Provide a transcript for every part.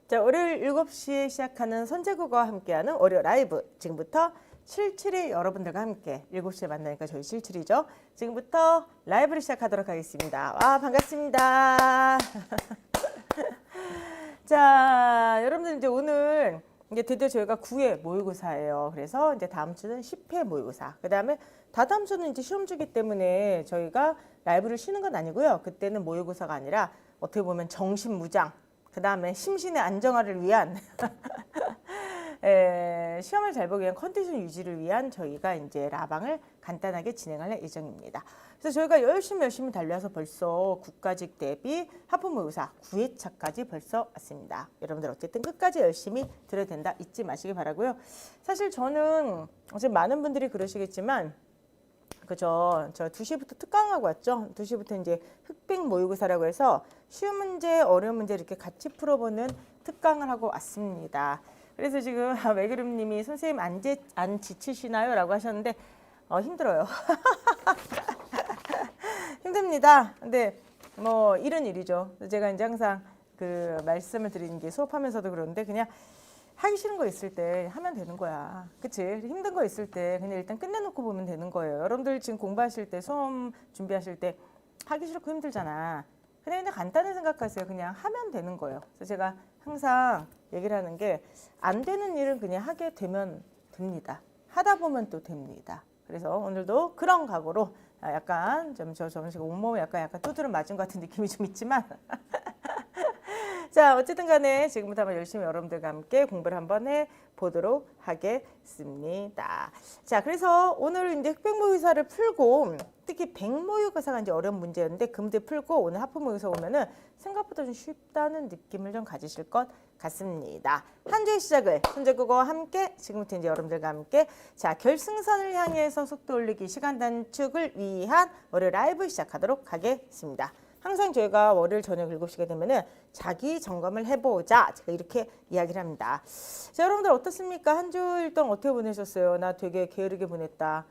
자, 월요일 7시에 시작하는 선제국어와 함께하는 월요 라이브. 지금부터 77일 여러분들과 함께 7시에 만나니까 저희 77이죠. 지금부터 라이브를 시작하도록 하겠습니다. 와, 반갑습니다. 자, 여러분들 이제 오늘 이제 드디어 저희가 9회 모의고사예요. 그래서 이제 다음 주는 10회 모의고사. 그 다음에 다다음 주는 이제 시험 주기 때문에 저희가 라이브를 쉬는 건 아니고요. 그때는 모의고사가 아니라 어떻게 보면 정신무장. 그 다음에 심신의 안정화를 위한 시험을 잘 보기 위한 컨디션 유지를 위한 저희가 이제 라방을 간단하게 진행할 예정입니다. 그래서 저희가 열심히 달려서 벌써 국가직 대비 하프모의고사 9회차까지 벌써 왔습니다. 여러분들 어쨌든 끝까지 열심히 들어야 된다 잊지 마시기 바라고요. 사실 저는 어제 많은 분들이 그러시겠지만 그죠. 저 2시부터 특강하고 왔죠. 2시부터 이제 흑백 모의고사라고 해서 쉬운 문제, 어려운 문제 이렇게 같이 풀어보는 특강을 하고 왔습니다. 그래서 지금 외그름님이 선생님 안 지치시나요? 라고 하셨는데 힘들어요. 힘듭니다. 근데 뭐 이런 일이죠. 제가 이제 항상 그 말씀을 드리는 게 수업하면서도 그러는데 그냥 하기 싫은 거 있을 때 하면 되는 거야. 그치? 힘든 거 있을 때 그냥 일단 끝내놓고 보면 되는 거예요. 여러분들 지금 공부하실 때, 수험 준비하실 때 하기 싫고 힘들잖아. 그냥 간단히 생각하세요. 그냥 하면 되는 거예요. 그래서 제가 항상 얘기를 하는 게 안 되는 일은 그냥 하게 되면 됩니다. 하다 보면 또 됩니다. 그래서 오늘도 그런 각오로 약간 지금 온몸에 약간 두드려 맞은 것 같은 느낌이 좀 있지만 자, 어쨌든 간에 지금부터 한번 열심히 여러분들과 함께 공부를 한번 해보도록 하겠습니다. 자, 그래서 오늘 이제 흑백모의고사를 풀고 특히 백모의고사가 이제 어려운 문제였는데 그 문제 풀고 오늘 하프모의고사 오면은 생각보다 좀 쉽다는 느낌을 좀 가지실 것 같습니다. 한 주의 시작을 선제국어와 함께 지금부터 이제 여러분들과 함께 자, 결승선을 향해서 속도 올리기 시간 단축을 위한 월요 라이브 시작하도록 하겠습니다. 항상 저희가 월요일 저녁 7시가 되면은 자기 점검을 해보자. 제가 이렇게 이야기를 합니다. 자, 여러분들 어떻습니까? 한 주일 동안 어떻게 보내셨어요? 나 되게 게으르게 보냈다.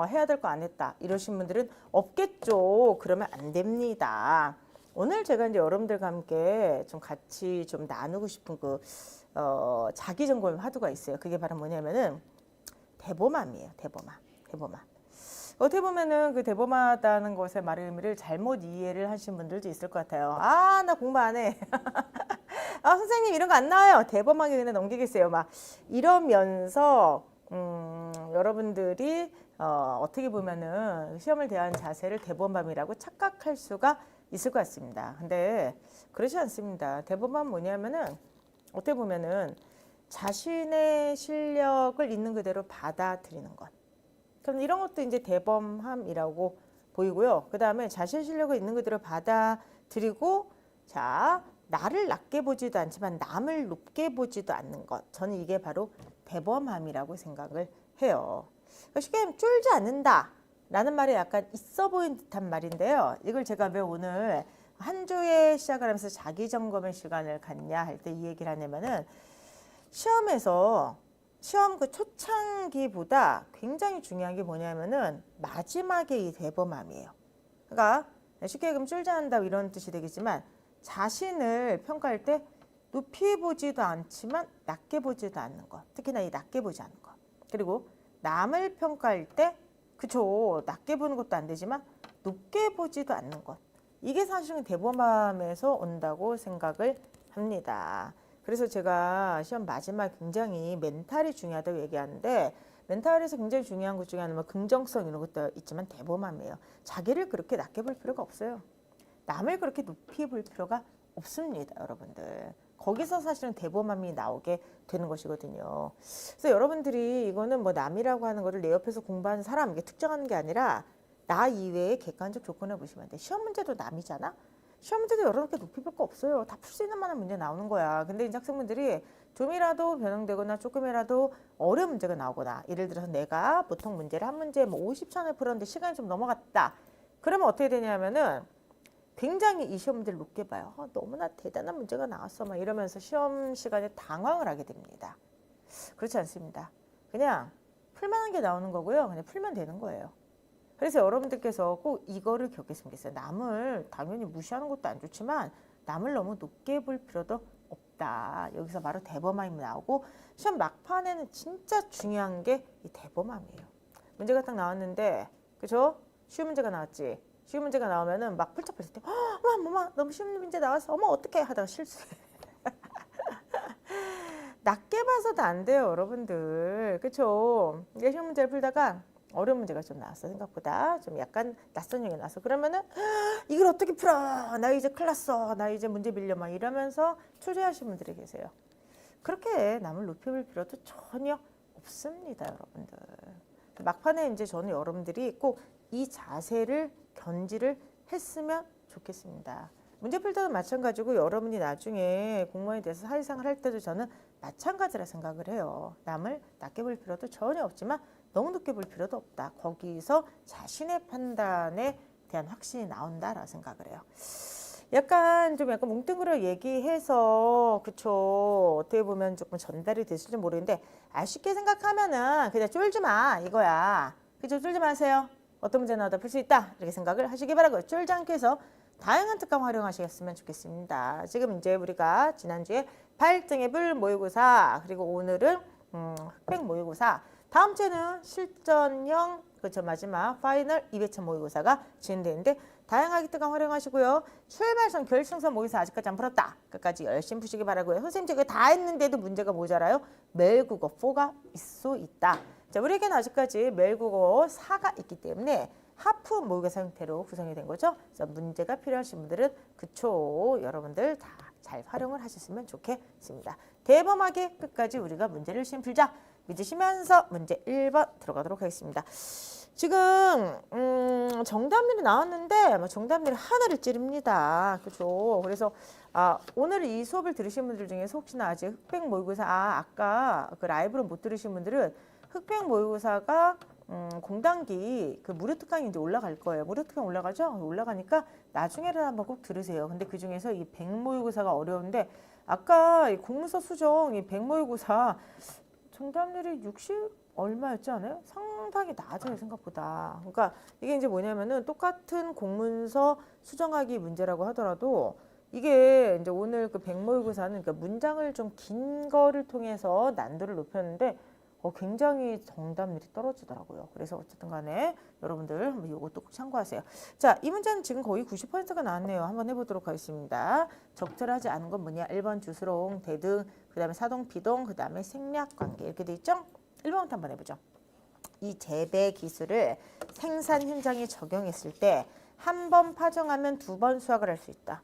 해야 될 거 안 했다. 이러신 분들은 없겠죠. 그러면 안 됩니다. 오늘 제가 이제 여러분들과 함께 좀 같이 좀 나누고 싶은 그, 자기 점검 화두가 있어요. 그게 바로 뭐냐면은 대범함이에요. 대범함. 어떻게 보면은 그 대범하다는 것의 말의 의미를 잘못 이해를 하신 분들도 있을 것 같아요. 아, 나 공부 안 해. 아, 선생님 이런 거 안 나와요. 대범하게 그냥 넘기겠어요. 막 이러면서 여러분들이 어떻게 보면은 시험을 대하는 자세를 대범함이라고 착각할 수가 있을 것 같습니다. 근데 그렇지 않습니다. 대범함은 뭐냐면은 어떻게 보면은 자신의 실력을 있는 그대로 받아들이는 것. 그럼 이런 것도 이제 대범함이라고 보이고요. 그 다음에 자신 실력을 있는 그대로 받아들이고 자, 나를 낮게 보지도 않지만 남을 높게 보지도 않는 것. 저는 이게 바로 대범함이라고 생각을 해요. 그러니까 쉽게 하면 쫄지 않는다 라는 말이 약간 있어 보이는 듯한 말인데요. 이걸 제가 왜 오늘 한 주에 시작을 하면서 자기 점검의 시간을 갖냐 할 때 이 얘기를 하냐면은 시험에서 시험 그 초창기보다 굉장히 중요한 게 뭐냐면은 마지막에 이 대범함이에요. 그러니까 쉽게 얘기하면 쫄지 않는다 이런 뜻이 되겠지만 자신을 평가할 때 높이 보지도 않지만 낮게 보지도 않는 것. 특히나 이 낮게 보지 않는 것. 그리고 남을 평가할 때 그쵸 낮게 보는 것도 안 되지만 높게 보지도 않는 것. 이게 사실은 대범함에서 온다고 생각을 합니다. 그래서 제가 시험 마지막 굉장히 멘탈이 중요하다고 얘기하는데 멘탈에서 굉장히 중요한 것 중에 하나는 뭐 긍정성 이런 것도 있지만 대범함이에요. 자기를 그렇게 낮게 볼 필요가 없어요. 남을 그렇게 높이 볼 필요가 없습니다. 여러분들. 거기서 사실은 대범함이 나오게 되는 것이거든요. 그래서 여러분들이 이거는 뭐 남이라고 하는 거를 내 옆에서 공부하는 사람 이게 특정하는 게 아니라 나 이외의 객관적 조건을 보시면 돼. 시험 문제도 남이잖아. 시험 문제도 여러분께 높이 볼 거 없어요. 다 풀 수 있는 만한 문제 나오는 거야. 근데 이제 학생분들이 좀이라도 변형되거나 조금이라도 어려운 문제가 나오거나 예를 들어서 내가 보통 문제를 한 문제 뭐 50초안에 풀었는데 시간이 좀 넘어갔다. 그러면 어떻게 되냐면은 굉장히 이 시험 문제를 높게 봐요. 너무나 대단한 문제가 나왔어. 막 이러면서 시험 시간에 당황을 하게 됩니다. 그렇지 않습니다. 그냥 풀만한 게 나오는 거고요. 그냥 풀면 되는 거예요. 그래서 여러분들께서 꼭 이거를 기억했으면 좋겠어요. 남을 당연히 무시하는 것도 안 좋지만 남을 너무 높게 볼 필요도 없다. 여기서 바로 대범함이 나오고 시험 막판에는 진짜 중요한 게 이 대범함이에요. 문제가 딱 나왔는데 그죠? 쉬운 문제가 나왔지. 쉬운 문제가 나오면은 막 펄쩍펄쩍 때 어머 너무 쉬운 문제 나왔어. 어머 어떡해 하다가 실수해. 낮게 봐서도 안 돼요, 여러분들. 그쵸? 이게 쉬운 문제를 풀다가 어려운 문제가 좀 나왔어. 생각보다 좀 약간 낯선 형이 나왔어. 그러면은 이걸 어떻게 풀어? 나 이제 큰일 났어. 나 이제 문제 밀려. 막 이러면서 초조해하시는 분들이 계세요. 그렇게 남을 높여볼 필요도 전혀 없습니다, 여러분들. 막판에 이제 저는 여러분들이 꼭 이 자세를 견지를 했으면 좋겠습니다. 문제 풀 때도 마찬가지고 여러분이 나중에 공무원이 돼서 사회생활 할 때도 저는 마찬가지라 생각을 해요. 남을 낮게 볼 필요도 전혀 없지만 너무 높게 볼 필요도 없다. 거기서 자신의 판단에 대한 확신이 나온다라고 생각을 해요. 약간 뭉뚱그려 얘기해서 그쵸 어떻게 보면 조금 전달이 됐을지 모르겠는데 쉽게 생각하면은 그냥 쫄지 마 이거야. 그죠? 쫄지 마세요. 어떤 문제 나와도 풀 수 있다 이렇게 생각을 하시기 바라고요. 쫄지 않게 해서 다양한 특강 활용하시겠으면 좋겠습니다. 지금 이제 우리가 지난주에 발등의 불 모의고사 그리고 오늘은 흑백 모의고사 다음 주에는 실전형 그렇죠 마지막 파이널 2회차 모의고사가 진행되는데 다양하게 특강 활용하시고요. 출발선 결승선 모의고사 아직까지 안 풀었다. 끝까지 열심히 푸시기 바라고요. 선생님 제가 다 했는데도 문제가 모자라요. 매일국어 4가 있어 있다. 자, 우리에게는 아직까지 매일국어 4가 있기 때문에 하프 모의고사 형태로 구성이 된 거죠. 그래서 문제가 필요하신 분들은 그쵸 여러분들 다 잘 활용을 하셨으면 좋겠습니다. 대범하게 끝까지 우리가 문제를 열심히 풀자. 믿으시면서 문제 1번 들어가도록 하겠습니다. 지금 정답률이 나왔는데 정답률이 하늘을 찌릅니다. 그렇죠? 그래서 오늘 이 수업을 들으신 분들 중에서 혹시나 아직 흑백 모의고사 아까 그 라이브로 못 들으신 분들은 흑백 모의고사가 공단기 그 무료 특강이 이제 올라갈 거예요. 무료 특강 올라가죠? 올라가니까 나중에는 한번 꼭 들으세요. 근데 그 중에서 이 백 모의고사가 어려운데 아까 이 공문서 수정 이 백 모의고사 정답률이 60 얼마였지 않아요? 상당히 낮아요 생각보다. 그러니까 이게 이제 뭐냐면은 똑같은 공문서 수정하기 문제라고 하더라도 이게 이제 오늘 그 백 모의고사는 그러니까 문장을 좀 긴 거를 통해서 난도를 높였는데 굉장히 정답률이 떨어지더라고요. 그래서 어쨌든 간에 여러분들 한번 이것도 꼭 참고하세요. 자, 이 문제는 지금 거의 90%가 나왔네요. 한번 해보도록 하겠습니다. 적절하지 않은 건 뭐냐? 1번 주스롱, 대등, 그 다음에 사동, 비동, 그 다음에 생략관계 이렇게 돼 있죠? 1번부터 한번 해보죠. 이 재배 기술을 생산 현장에 적용했을 때 한 번 파종하면 2번 수확을 할 수 있다.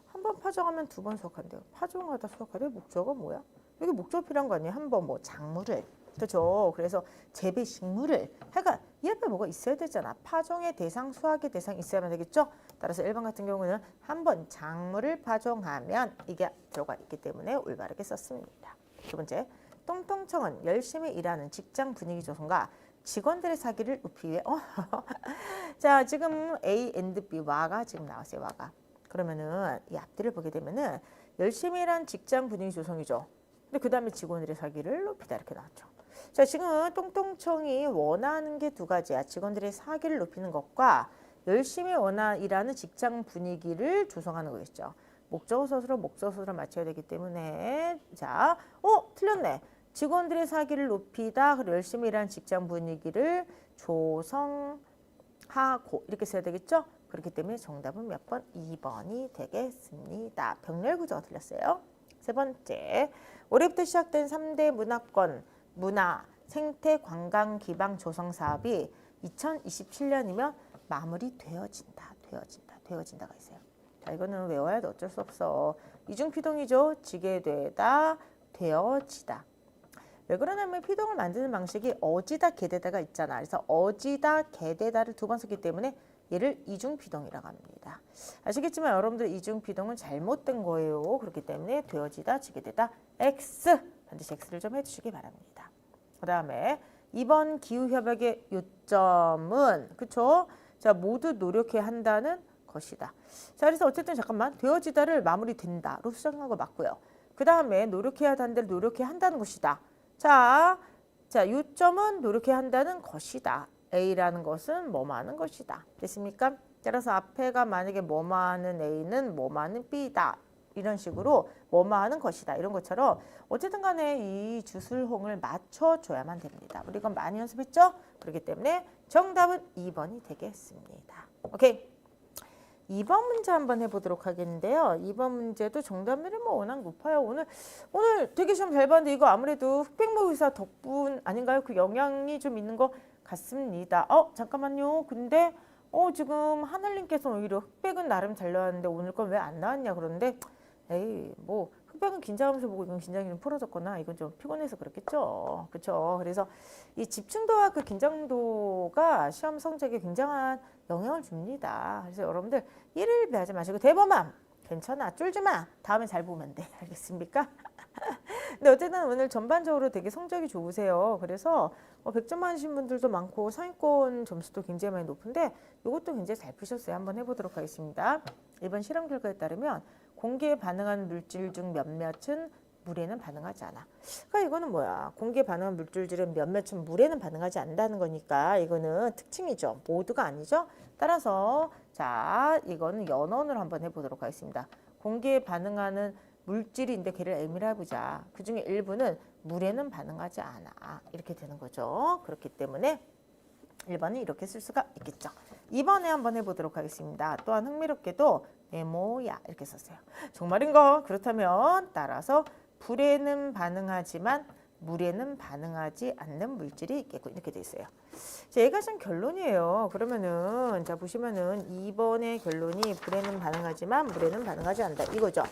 한 번 파종하면 2번 수확한대요. 파종하다 수확하래? 목적어가 뭐야? 여기 목적어 필요한 거 아니에요? 한 번 뭐 작물을 그렇죠. 그래서 재배 식물을 하여간 이 앞에 뭐가 있어야 되잖아. 파종의 대상, 수확의 대상 있어야만 되겠죠. 따라서 1번 같은 경우는 한 번 작물을 파종하면 이게 들어가 있기 때문에 올바르게 썼습니다. 두 번째, 똥똥청은 열심히 일하는 직장 분위기 조성과 직원들의 사기를 높이기 위해 자, 지금 A and B 와가 지금 나왔어요. 와가. 그러면은 이 앞뒤를 보게 되면은 열심히 일하는 직장 분위기 조성이죠. 근데 그 다음에 직원들의 사기를 높이다 이렇게 나왔죠. 자, 지금 똥똥청이 원하는 게 두 가지야. 직원들의 사기를 높이는 것과 열심히 일하는 직장 분위기를 조성하는 거겠죠. 목적어 서술어 목적어 서술어 맞춰야 되기 때문에 자, 틀렸네. 직원들의 사기를 높이다. 그리고 열심히 일하는 직장 분위기를 조성하고 이렇게 써야 되겠죠. 그렇기 때문에 정답은 몇 번? 2번이 되겠습니다. 병렬 구조가 틀렸어요. 세 번째, 올해부터 시작된 3대 문화권, 문화, 생태, 관광, 기반 조성 사업이 2027년이면 마무리되어진다가 있어요. 자, 이거는 외워야 돼. 어쩔 수 없어. 이중피동이죠. 지게 되다, 되어지다. 왜 그러냐면 피동을 만드는 방식이 어지다, 게되다가 있잖아. 그래서 어지다, 게되다를 두 번 썼기 때문에 얘를 이중피동이라고 합니다. 아시겠지만 여러분들 이중피동은 잘못된 거예요. 그렇기 때문에 되어지다, 지게 되다, X. 반드시 X를 좀 해주시기 바랍니다. 그 다음에 2번 기후협약의 요점은 그쵸? 자, 모두 노력해야 한다는 것이다. 자, 그래서 어쨌든 잠깐만 되어지다를 마무리된다로 수정한 거 맞고요. 그 다음에 노력해야 한다는 데를 노력해야 한다는 것이다. 자, 요점은 노력해야 한다는 것이다. A라는 것은 뭐뭐하는 것이다. 됐습니까? 따라서 앞에가 만약에 뭐뭐하는 A는 뭐뭐하는 B다. 이런 식으로 뭐뭐하는 것이다. 이런 것처럼 어쨌든 간에 이 주술홍을 맞춰줘야만 됩니다. 우리 이건 많이 연습했죠? 그렇기 때문에 정답은 2번이 되겠습니다. 오케이. 2번 문제 한번 해보도록 하겠는데요. 2번 문제도 정답률이 뭐 워낙 높아요. 오늘 되게 시험 잘 봤는데 이거 아무래도 흑백모 의사 덕분 아닌가요? 그 영향이 좀 있는 것 같습니다. 잠깐만요. 근데 지금 하늘님께서 오히려 흑백은 나름 잘 나왔는데 오늘 건 왜 안 나왔냐 그러는데 에이 뭐 흑백은 긴장하면서 보고 이건 긴장이 좀 풀어졌거나 이건 좀 피곤해서 그렇겠죠. 그렇죠. 그래서 이 집중도와 그 긴장도가 시험 성적에 굉장한 영향을 줍니다. 그래서 여러분들 일을 배하지 마시고 대범함 괜찮아 쫄지 마 다음에 잘 보면 돼 알겠습니까? 근데 어쨌든 오늘 전반적으로 되게 성적이 좋으세요. 그래서 100점 맞으신 분들도 많고 상위권 점수도 굉장히 많이 높은데 이것도 굉장히 잘 푸셨어요. 한번 해보도록 하겠습니다. 이번 실험 결과에 따르면 공기에 반응하는 물질 중 몇몇은 물에는 반응하지 않아. 그러니까 이거는 뭐야? 공기에 반응하는 물질 중 몇몇은 물에는 반응하지 않는다는 거니까 이거는 특징이죠. 모두가 아니죠. 따라서 자 이거는 연원을 한번 해보도록 하겠습니다. 공기에 반응하는 물질인데 걔를 M이라 해보자. 그 중에 일부는 물에는 반응하지 않아. 이렇게 되는 거죠. 그렇기 때문에 1번은 이렇게 쓸 수가 있겠죠. 2번에 한번 해보도록 하겠습니다. 또한 흥미롭게도 네모야 이렇게 썼어요. 정말인가? 그렇다면 따라서 불에는 반응하지만 물에는 반응하지 않는 물질이 있겠고 이렇게 돼 있어요. 자, 얘가 좀 결론이에요. 그러면은 자 보시면은 2번의 결론이 불에는 반응하지만 물에는 반응하지 않는다 이거죠.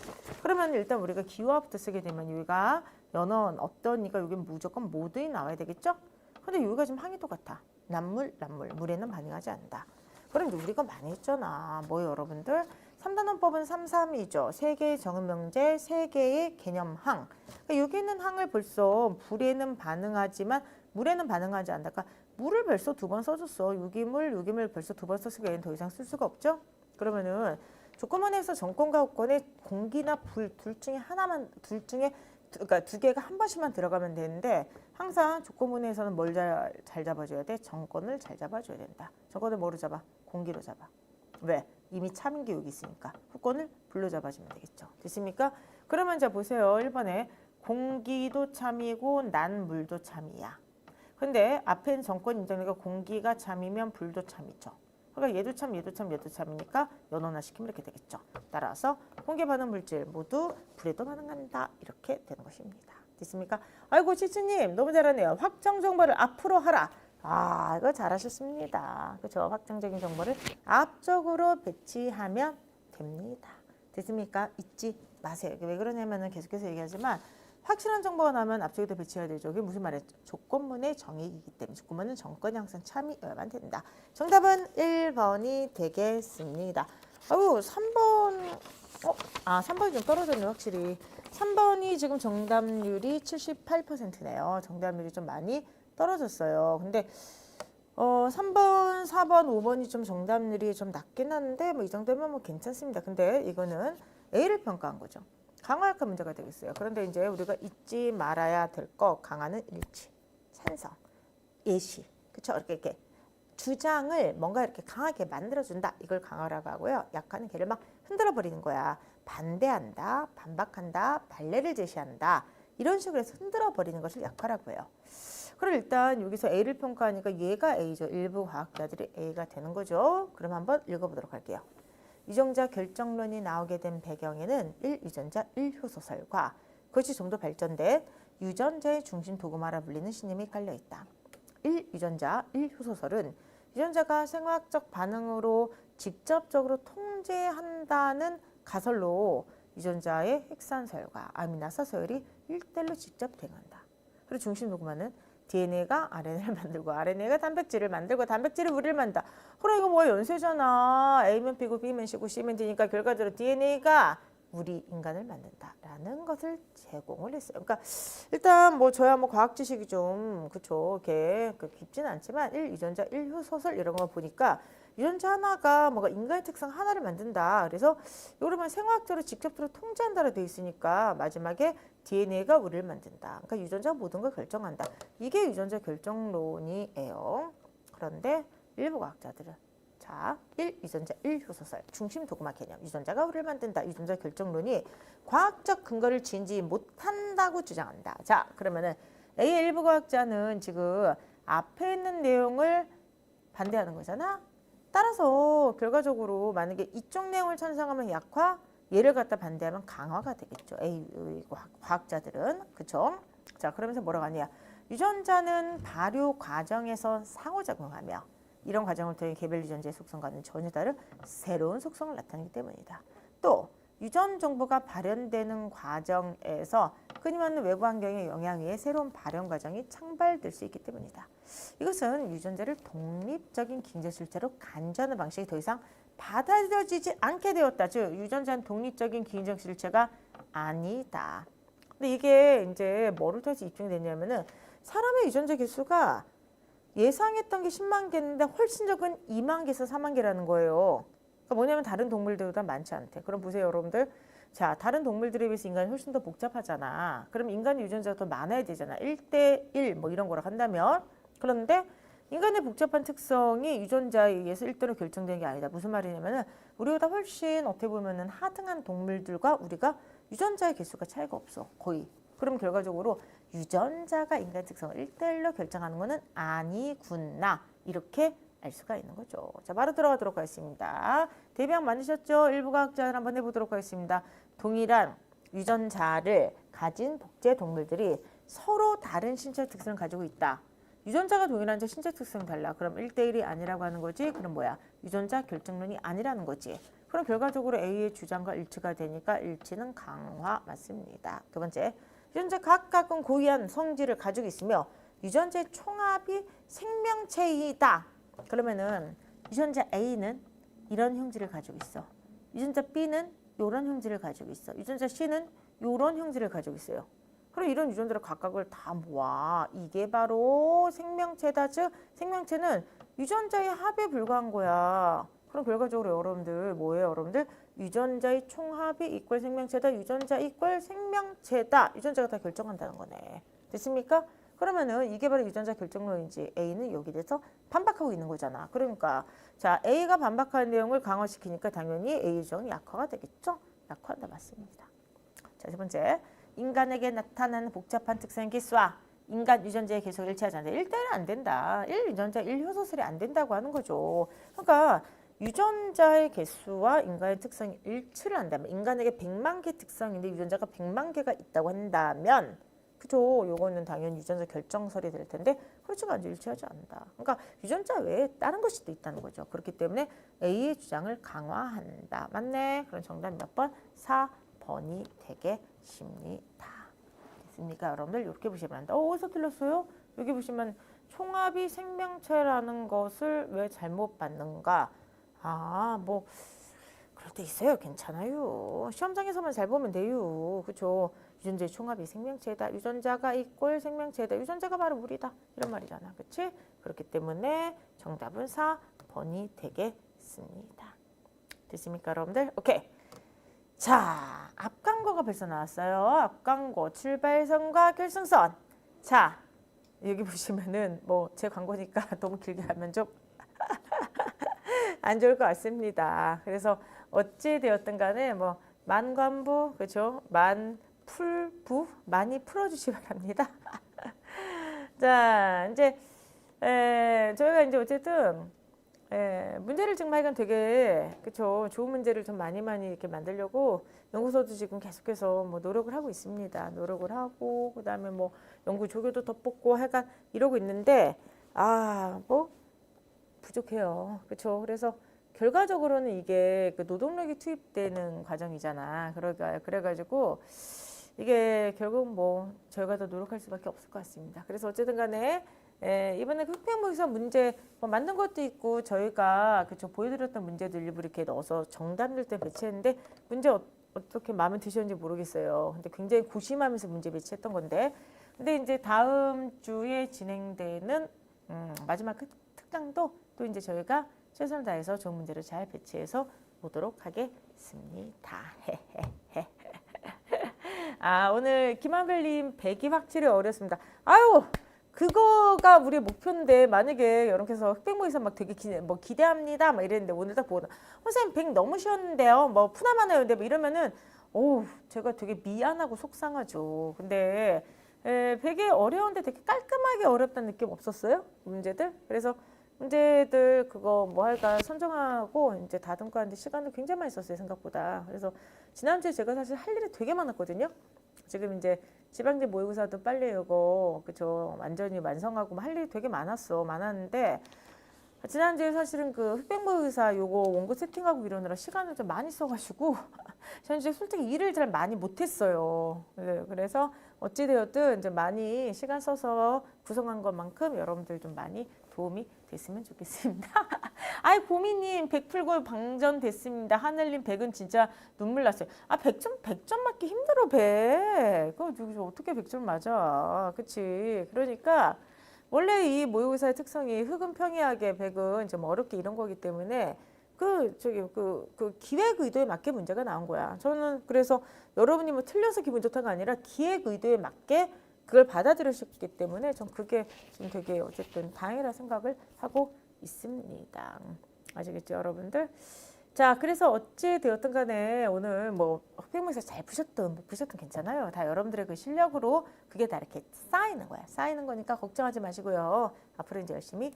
그러면 일단 우리가 기호화부터 쓰게 되면 여기가 연원 어떠니까 여기 무조건 모두이 나와야 되겠죠. 근데 여기가 지금 항이 똑같아. 남물 물에는 반응하지 않는다. 그럼 우리가 많이 했잖아. 뭐 여러분들 3단원법은 3.3이죠. 3개의 정음명제, 3개의 개념항. 그러니까 여기 있는 항을 벌써 불에는 반응하지만 물에는 반응하지 않는다. 그러니까 물을 벌써 2번 써줬어. 유기물 벌써 2번 썼으니까 얘는 더 이상 쓸 수가 없죠. 그러면은 조건문에서 정권과 후권에 공기나 불 둘 중에 하나만 그러니까 2개가 한 번씩만 들어가면 되는데 항상 조건문에서는 뭘 잘 잡아줘야 돼? 정권을 잘 잡아줘야 된다. 정권을 뭐로 잡아? 공기로 잡아. 왜? 이미 참인 게 여기 있으니까 후권을 불로 잡아주면 되겠죠. 됐습니까? 그러면 자 보세요. 1번에 공기도 참이고 난 물도 참이야. 근데 앞엔 정권 인정이니까 공기가 참이면 불도 참이죠. 그러니까 얘도 참, 얘도 참, 얘도 참이니까 연원화 시키면 이렇게 되겠죠. 따라서 공기에 반응 물질 모두 불에도 반응한다. 이렇게 되는 것입니다. 됐습니까? 아이고 치치님 너무 잘하네요. 확정 정보를 앞으로 하라. 이거 잘하셨습니다. 그렇죠? 확정적인 정보를 앞쪽으로 배치하면 됩니다. 됐습니까? 잊지 마세요. 왜 그러냐면은 계속해서 얘기하지만 확실한 정보가 나오면 앞쪽에도 배치해야 되죠. 그게 무슨 말이에요? 조건문의 정의이기 때문에 조건문은 정권이 항상 참이어야만 된다. 정답은 1번이 되겠습니다. 3번 3번이 좀 떨어졌네요. 확실히 3번이 지금 정답률이 78%네요. 정답률이 좀 많이 떨어졌어요. 근데 3번, 4번, 5번이 좀 정답률이 좀 낮긴 한데 뭐 이 정도면 뭐 괜찮습니다. 근데 이거는 A를 평가한 거죠. 강화학과 문제가 되겠어요. 그런데 이제 우리가 잊지 말아야 될 거 강화는 일치, 찬성, 예시, 그렇죠? 이렇게 주장을 뭔가 이렇게 강하게 만들어준다. 이걸 강화라고 하고요. 약화는 걔를 막 흔들어 버리는 거야. 반대한다, 반박한다, 반례를 제시한다. 이런 식으로 해서 흔들어 버리는 것을 약화라고 해요. 그럼 일단 여기서 A를 평가하니까 얘가 A죠. 일부 과학자들이 A가 되는 거죠. 그럼 한번 읽어보도록 할게요. 유전자 결정론이 나오게 된 배경에는 1유전자 1효소설과 그것이 좀 더 발전된 유전자의 중심 도구마라 불리는 신념이 깔려있다. 1유전자 1효소설은 유전자가 생화학적 반응으로 직접적으로 통제한다는 가설로 유전자의 핵산서열과 아미노산 서열이 1대1로 직접 대응한다. 그리고 중심 도구마는 DNA가 RNA를 만들고 RNA가 단백질을 만들고 단백질이 우리를 만든다. 그럼 이거 뭐야 연쇄잖아. A면 B고 B면 C고 C면 D니까 결과적으로 DNA가 우리 인간을 만든다라는 것을 제공을 했어요. 그러니까 일단 뭐 저야 뭐 과학 지식이 좀 그쵸 이렇게 깊지는 않지만 1유전자 1효소설 이런 거 보니까 유전자 하나가 뭔가 인간의 특성 하나를 만든다. 그래서 여러분 생화학적으로 직접적으로 통제한다로 돼 있으니까 마지막에 DNA가 우리를 만든다. 그러니까 유전자가 모든 걸 결정한다. 이게 유전자 결정론이에요. 그런데 일부 과학자들은 자, 1. 유전자 1 효소설 중심 도그마 개념 유전자가 우리를 만든다. 유전자 결정론이 과학적 근거를 지니지 못한다고 주장한다. 자, 그러면은 A의 일부 과학자는 지금 앞에 있는 내용을 반대하는 거잖아. 따라서 결과적으로 만약에 이쪽 내용을 찬성하면 약화, 얘를 갖다 반대하면 강화가 되겠죠. A 과학자들은. 그쵸? 자, 그러면서 뭐라고 하냐. 유전자는 발효 과정에서 상호작용하며 이런 과정을 통해 개별 유전자의 속성과는 전혀 다른 새로운 속성을 나타내기 때문이다. 또 유전 정보가 발현되는 과정에서 끊임없는 외부 환경의 영향에 의해 새로운 발현 과정이 창발될 수 있기 때문이다. 이것은 유전자를 독립적인 기인적 실체로 간주하는 방식이 더 이상 받아들여지지 않게 되었다. 즉 유전자는 독립적인 기인적 실체가 아니다. 근데 이게 이제 뭐를 통해서 입증이 됐냐면은 사람의 유전자 개수가 예상했던 게 10만 개인데 훨씬 적은 2만 개에서 4만 개라는 거예요. 그러니까 뭐냐면 다른 동물들보다 많지 않대. 그럼 보세요, 여러분들. 자, 다른 동물들에 비해서 인간이 훨씬 더 복잡하잖아. 그럼 인간의 유전자가 더 많아야 되잖아. 1대1 뭐 이런 거라 한다면. 그런데 인간의 복잡한 특성이 유전자에 의해서 1대로 결정되는 게 아니다. 무슨 말이냐면은 우리보다 훨씬 어떻게 보면은 하등한 동물들과 우리가 유전자의 개수가 차이가 없어. 거의. 그럼 결과적으로 유전자가 인간 특성을 1대1로 결정하는 것은 아니구나. 이렇게 알 수가 있는 거죠. 자, 바로 들어가도록 하겠습니다. 대비항 만드셨죠? 일부 과학자를 한번 해보도록 하겠습니다. 동일한 유전자를 가진 복제 동물들이 서로 다른 신체 특성을 가지고 있다. 유전자가 동일한데 신체 특성이 달라. 그럼 1대1이 아니라고 하는 거지. 그럼 뭐야? 유전자 결정론이 아니라는 거지. 그럼 결과적으로 A의 주장과 일치가 되니까 일치는 강화 맞습니다. 두 번째, 유전자 각각은 고유한 성질을 가지고 있으며 유전자의 총합이 생명체이다. 그러면은 유전자 A는 이런 형질을 가지고 있어. 유전자 B는 이런 형질을 가지고 있어. 유전자 C는 이런 형질을 가지고 있어요. 그럼 이런 유전자를 각각을 다 모아. 이게 바로 생명체다. 즉 생명체는 유전자의 합에 불과한 거야. 그럼 결과적으로 여러분들 뭐예요? 여러분들 유전자의 총합이 이퀄 생명체다. 유전자 이퀄 생명체다. 유전자가 다 결정한다는 거네. 됐습니까? 그러면은 이게 바로 유전자 결정론인지 A는 여기 대해서 반박하고 있는 거잖아. 그러니까 자 A가 반박하는 내용을 강화시키니까 당연히 A 주장이 약화가 되겠죠? 약화한다 맞습니다. 자, 세 번째. 인간에게 나타나는 복잡한 특성의 개수와 인간 유전자의 개수가 일치하지 않는다. 1대1은 안 된다. 1 유전자 1 효소설이 안 된다고 하는 거죠. 그러니까 유전자의 개수와 인간의 특성이 일치를 한다면 인간에게 100만 개 특성인데 유전자가 100만 개가 있다고 한다면 그죠? 요거는 당연히 유전자 결정설이 될 텐데 그렇지가 않죠. 일치하지 않는다. 그러니까 유전자 외에 다른 것이 또 있다는 거죠. 그렇기 때문에 A의 주장을 강화한다. 맞네. 그럼 정답 몇 번? 4번이 되겠습니다. 됐습니까? 여러분들 이렇게 보시면 한다. 어디서 틀렸어요? 여기 보시면 총합이 생명체라는 것을 왜 잘못 받는가? 아, 뭐 그럴 때 있어요. 괜찮아요. 시험장에서만 잘 보면 돼요. 그렇죠? 유전자의 총합이 생명체다. 유전자가 이꼴 생명체다. 유전자가 바로 우리다. 이런 말이잖아. 그렇지? 그렇기 때문에 정답은 4번이 되겠습니다. 됐습니까, 여러분들? 오케이. 자, 앞광고가 벌써 나왔어요. 앞광고 출발선과 결승선. 자, 여기 보시면은 뭐 제 광고니까 너무 길게 하면 좀 안 좋을 것 같습니다. 그래서 어찌 되었든 간에 뭐 만관부, 그렇죠? 만풀부 많이 풀어주시기 바랍니다. 자, 이제 저희가 이제 어쨌든 문제를 지금 하여간 되게 그쵸 좋은 문제를 좀 많이 이렇게 만들려고 연구소도 지금 계속해서 뭐 노력을 하고 있습니다. 노력을 하고 그다음에 뭐 연구 조교도 더 뽑고 하여간 이러고 있는데 뭐 부족해요. 그렇죠? 그래서 결과적으로는 이게 그 노동력이 투입되는 과정이잖아. 그래가지고 이게 결국 뭐 저희가 더 노력할 수밖에 없을 것 같습니다. 그래서 어쨌든 간에 이번에 흑백목에서 문제 뭐 만든 것도 있고 저희가 그쵸 보여드렸던 문제들 일부 이렇게 넣어서 정답률 때 배치했는데 문제 어떻게 마음에 드셨는지 모르겠어요. 근데 굉장히 고심하면서 문제 배치했던 건데 근데 이제 다음 주에 진행되는 마지막 특강도 또 이제 저희가 최선을 다해서 좋은 문제를 잘 배치해서 보도록 하겠습니다. 오늘 김한별님 100이 확실히 어렵습니다. 아유 그거가 우리의 목표인데 만약에 여러분께서 흑백모의사 막 되게 기대합니다 막 이랬는데 오늘 딱 보고 선생님 100 너무 쉬웠는데요 뭐 푸나마나요 뭐 이러면은 오 제가 되게 미안하고 속상하죠. 근데 100이 어려운데 되게 깔끔하게 어렵다는 느낌 없었어요? 문제들? 그래서 문제들 그거 뭐 할까 선정하고 이제 다듬고 하는데 시간을 굉장히 많이 썼어요 생각보다. 그래서 지난주에 제가 사실 할 일이 되게 많았거든요. 지금 이제 지방대 모의고사도 빨리 이거 그죠 완전히 완성하고 할 일이 되게 많았는데 지난주에 사실은 그 흑백모의고사 요거 원고 세팅하고 이러느라 시간을 좀 많이 써가지고 저는 솔직히 일을 잘 많이 못했어요. 그래서 어찌되었든 이제 많이 시간 써서 구성한 것만큼 여러분들 좀 많이 도움이 됐으면 좋겠습니다. 아이 고미님 100 풀고 방전 됐습니다. 하늘님 100은 진짜 눈물 났어요. 아 100점 맞기 힘들어 100. 그거 어떻게 100점 맞아. 그치. 그러니까 원래 이 모의고사의 특성이 흑은 평이하게 100은 좀 어렵게 이런 거기 때문에 그 기획 의도에 맞게 문제가 나온 거야. 저는 그래서 여러분이 뭐 틀려서 기분 좋다가 아니라 기획 의도에 맞게 그걸 받아들이셨기 때문에 전 그게 좀 되게 어쨌든 다행이라 생각을 하고 있습니다. 아시겠죠, 여러분들? 자, 그래서 어찌 되었든 간에 오늘 뭐 흑백모의고사 잘 푸셨든 못 푸셨든 괜찮아요. 다 여러분들의 그 실력으로 그게 다 이렇게 쌓이는 거야. 쌓이는 거니까 걱정하지 마시고요. 앞으로 이제 열심히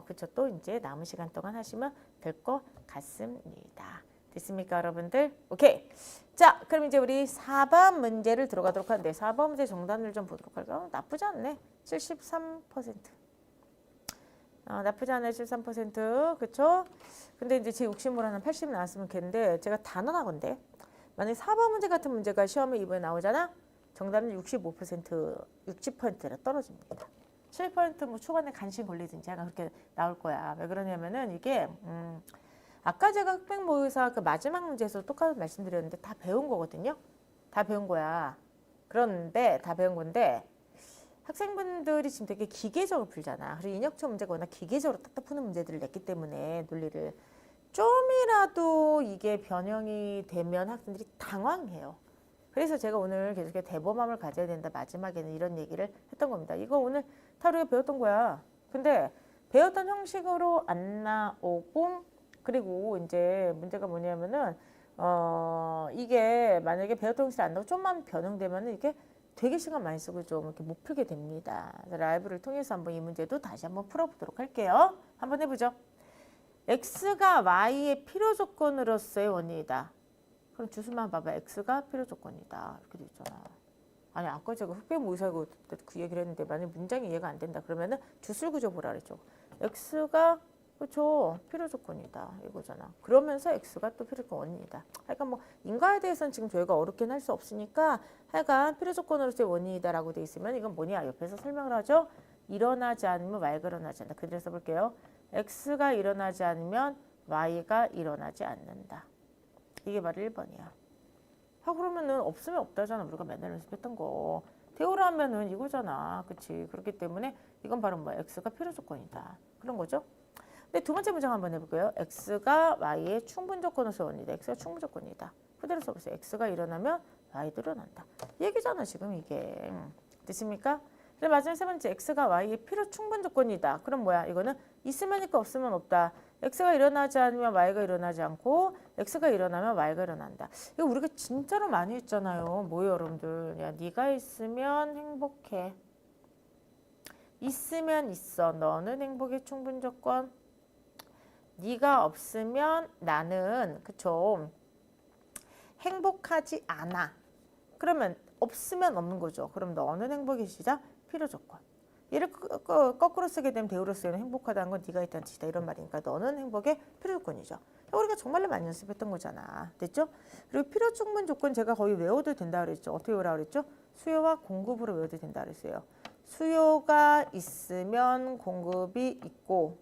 그쵸 또 이제 남은 시간 동안 하시면 될 것 같습니다. 됐습니까, 여러분들? 오케이. 자, 그럼 이제 우리 4번 문제를 들어가도록 하는데 4번 문제 정답률 좀 보도록 할까요? 나쁘지 않네. 73%. 나쁘지 않아요. 73%. 그쵸? 근데 이제 제 욕심으로 한 80 나왔으면 좋겠는데 제가 단언하건데 만약에 4번 문제 같은 문제가 시험에 이번에 나오잖아? 정답률 65%, 60%라 떨어집니다. 7%뭐 초반에 간신 걸리든지 약간 그렇게 나올 거야. 왜 그러냐면은 이게 아까 제가 흑백모의고사 그 마지막 문제에서 똑같은 말씀드렸는데 다 배운 거거든요. 다 배운 거야. 그런데 다 배운 건데 학생분들이 지금 되게 기계적으로 풀잖아. 그리고 인역초 문제가 워낙 기계적으로 딱딱 푸는 문제들을 냈기 때문에 논리를 좀이라도 이게 변형이 되면 학생들이 당황해요. 그래서 제가 오늘 계속 대범함을 가져야 된다. 마지막에는 이런 얘기를 했던 겁니다. 이거 오늘 다 우리가 배웠던 거야. 근데 배웠던 형식으로 안 나오고 그리고 이제 문제가 뭐냐면은 이게 만약에 배웠던 형식이 안 나오고 좀만 변형되면은 이게 되게 시간 많이 쓰고 좀 이렇게 못 풀게 됩니다. 라이브를 통해서 한번 이 문제도 다시 한번 풀어보도록 할게요. 한번 해보죠. x가 y의 필요 조건으로서의 원인이다. 그럼 주수만 봐봐. x가 필요 조건이다. 이렇게 돼 있잖아. 아니 아까 제가 흑백모의고사 그 얘기를 했는데 만약 문장이 이해가 안 된다. 그러면은 주술구조 보라 그랬죠. x가 그렇죠. 필요 조건이다. 이거잖아. 그러면서 x가 또 필요 조건 원인이다. 하여간 뭐 인과에 대해서는 지금 저희가 어렵게 할 수 없으니까 하여간 필요 조건으로서의 원인이다라고 돼 있으면 이건 뭐냐? 옆에서 설명을 하죠. 일어나지 않으면 y가 일어나지 않는다. 그대로 써볼게요. x가 일어나지 않으면 y가 일어나지 않는다. 이게 바로 1번이야. 그러면은 없으면 없다잖아. 우리가 맨날 연습했던 거. 태우라면은 이거잖아. 그치? 그렇기 때문에 이건 바로 뭐야? x가 필요 조건이다. 그런 거죠. 근데 두 번째 문장 한번 해볼게요. x가 y의 충분 조건으로서 원이다. x가 충분 조건이다. 그대로 써보세요. x가 일어나면 y도 일어난다. 얘기잖아 지금 이게. 됐습니까? 그래 마지막 세 번째 x가 y의 필요 충분 조건이다. 그럼 뭐야? 이거는 있으면 있고 없으면 없다. x가 일어나지 않으면 y가 일어나지 않고 x가 일어나면 y가 일어난다. 이거 우리가 진짜로 많이 했잖아요. 뭐예요 여러분들. 야 네가 있으면 행복해. 있으면 있어. 너는 행복의 충분 조건. 네가 없으면 나는 그쵸 행복하지 않아. 그러면 없으면 없는 거죠. 그럼 너는 행복이 시작 필요 조건. 얘를 거꾸로 쓰게 되면 대우로서는 행복하다는 건 네가 있다는 뜻이다. 이런 말이니까 너는 행복의 필요 조건이죠. 우리가 정말로 많이 연습했던 거잖아. 됐죠? 그리고 필요 충분 조건 제가 거의 외워도 된다 그랬죠. 어떻게 외우라 그랬죠? 수요와 공급으로 외워도 된다 그랬어요. 수요가 있으면 공급이 있고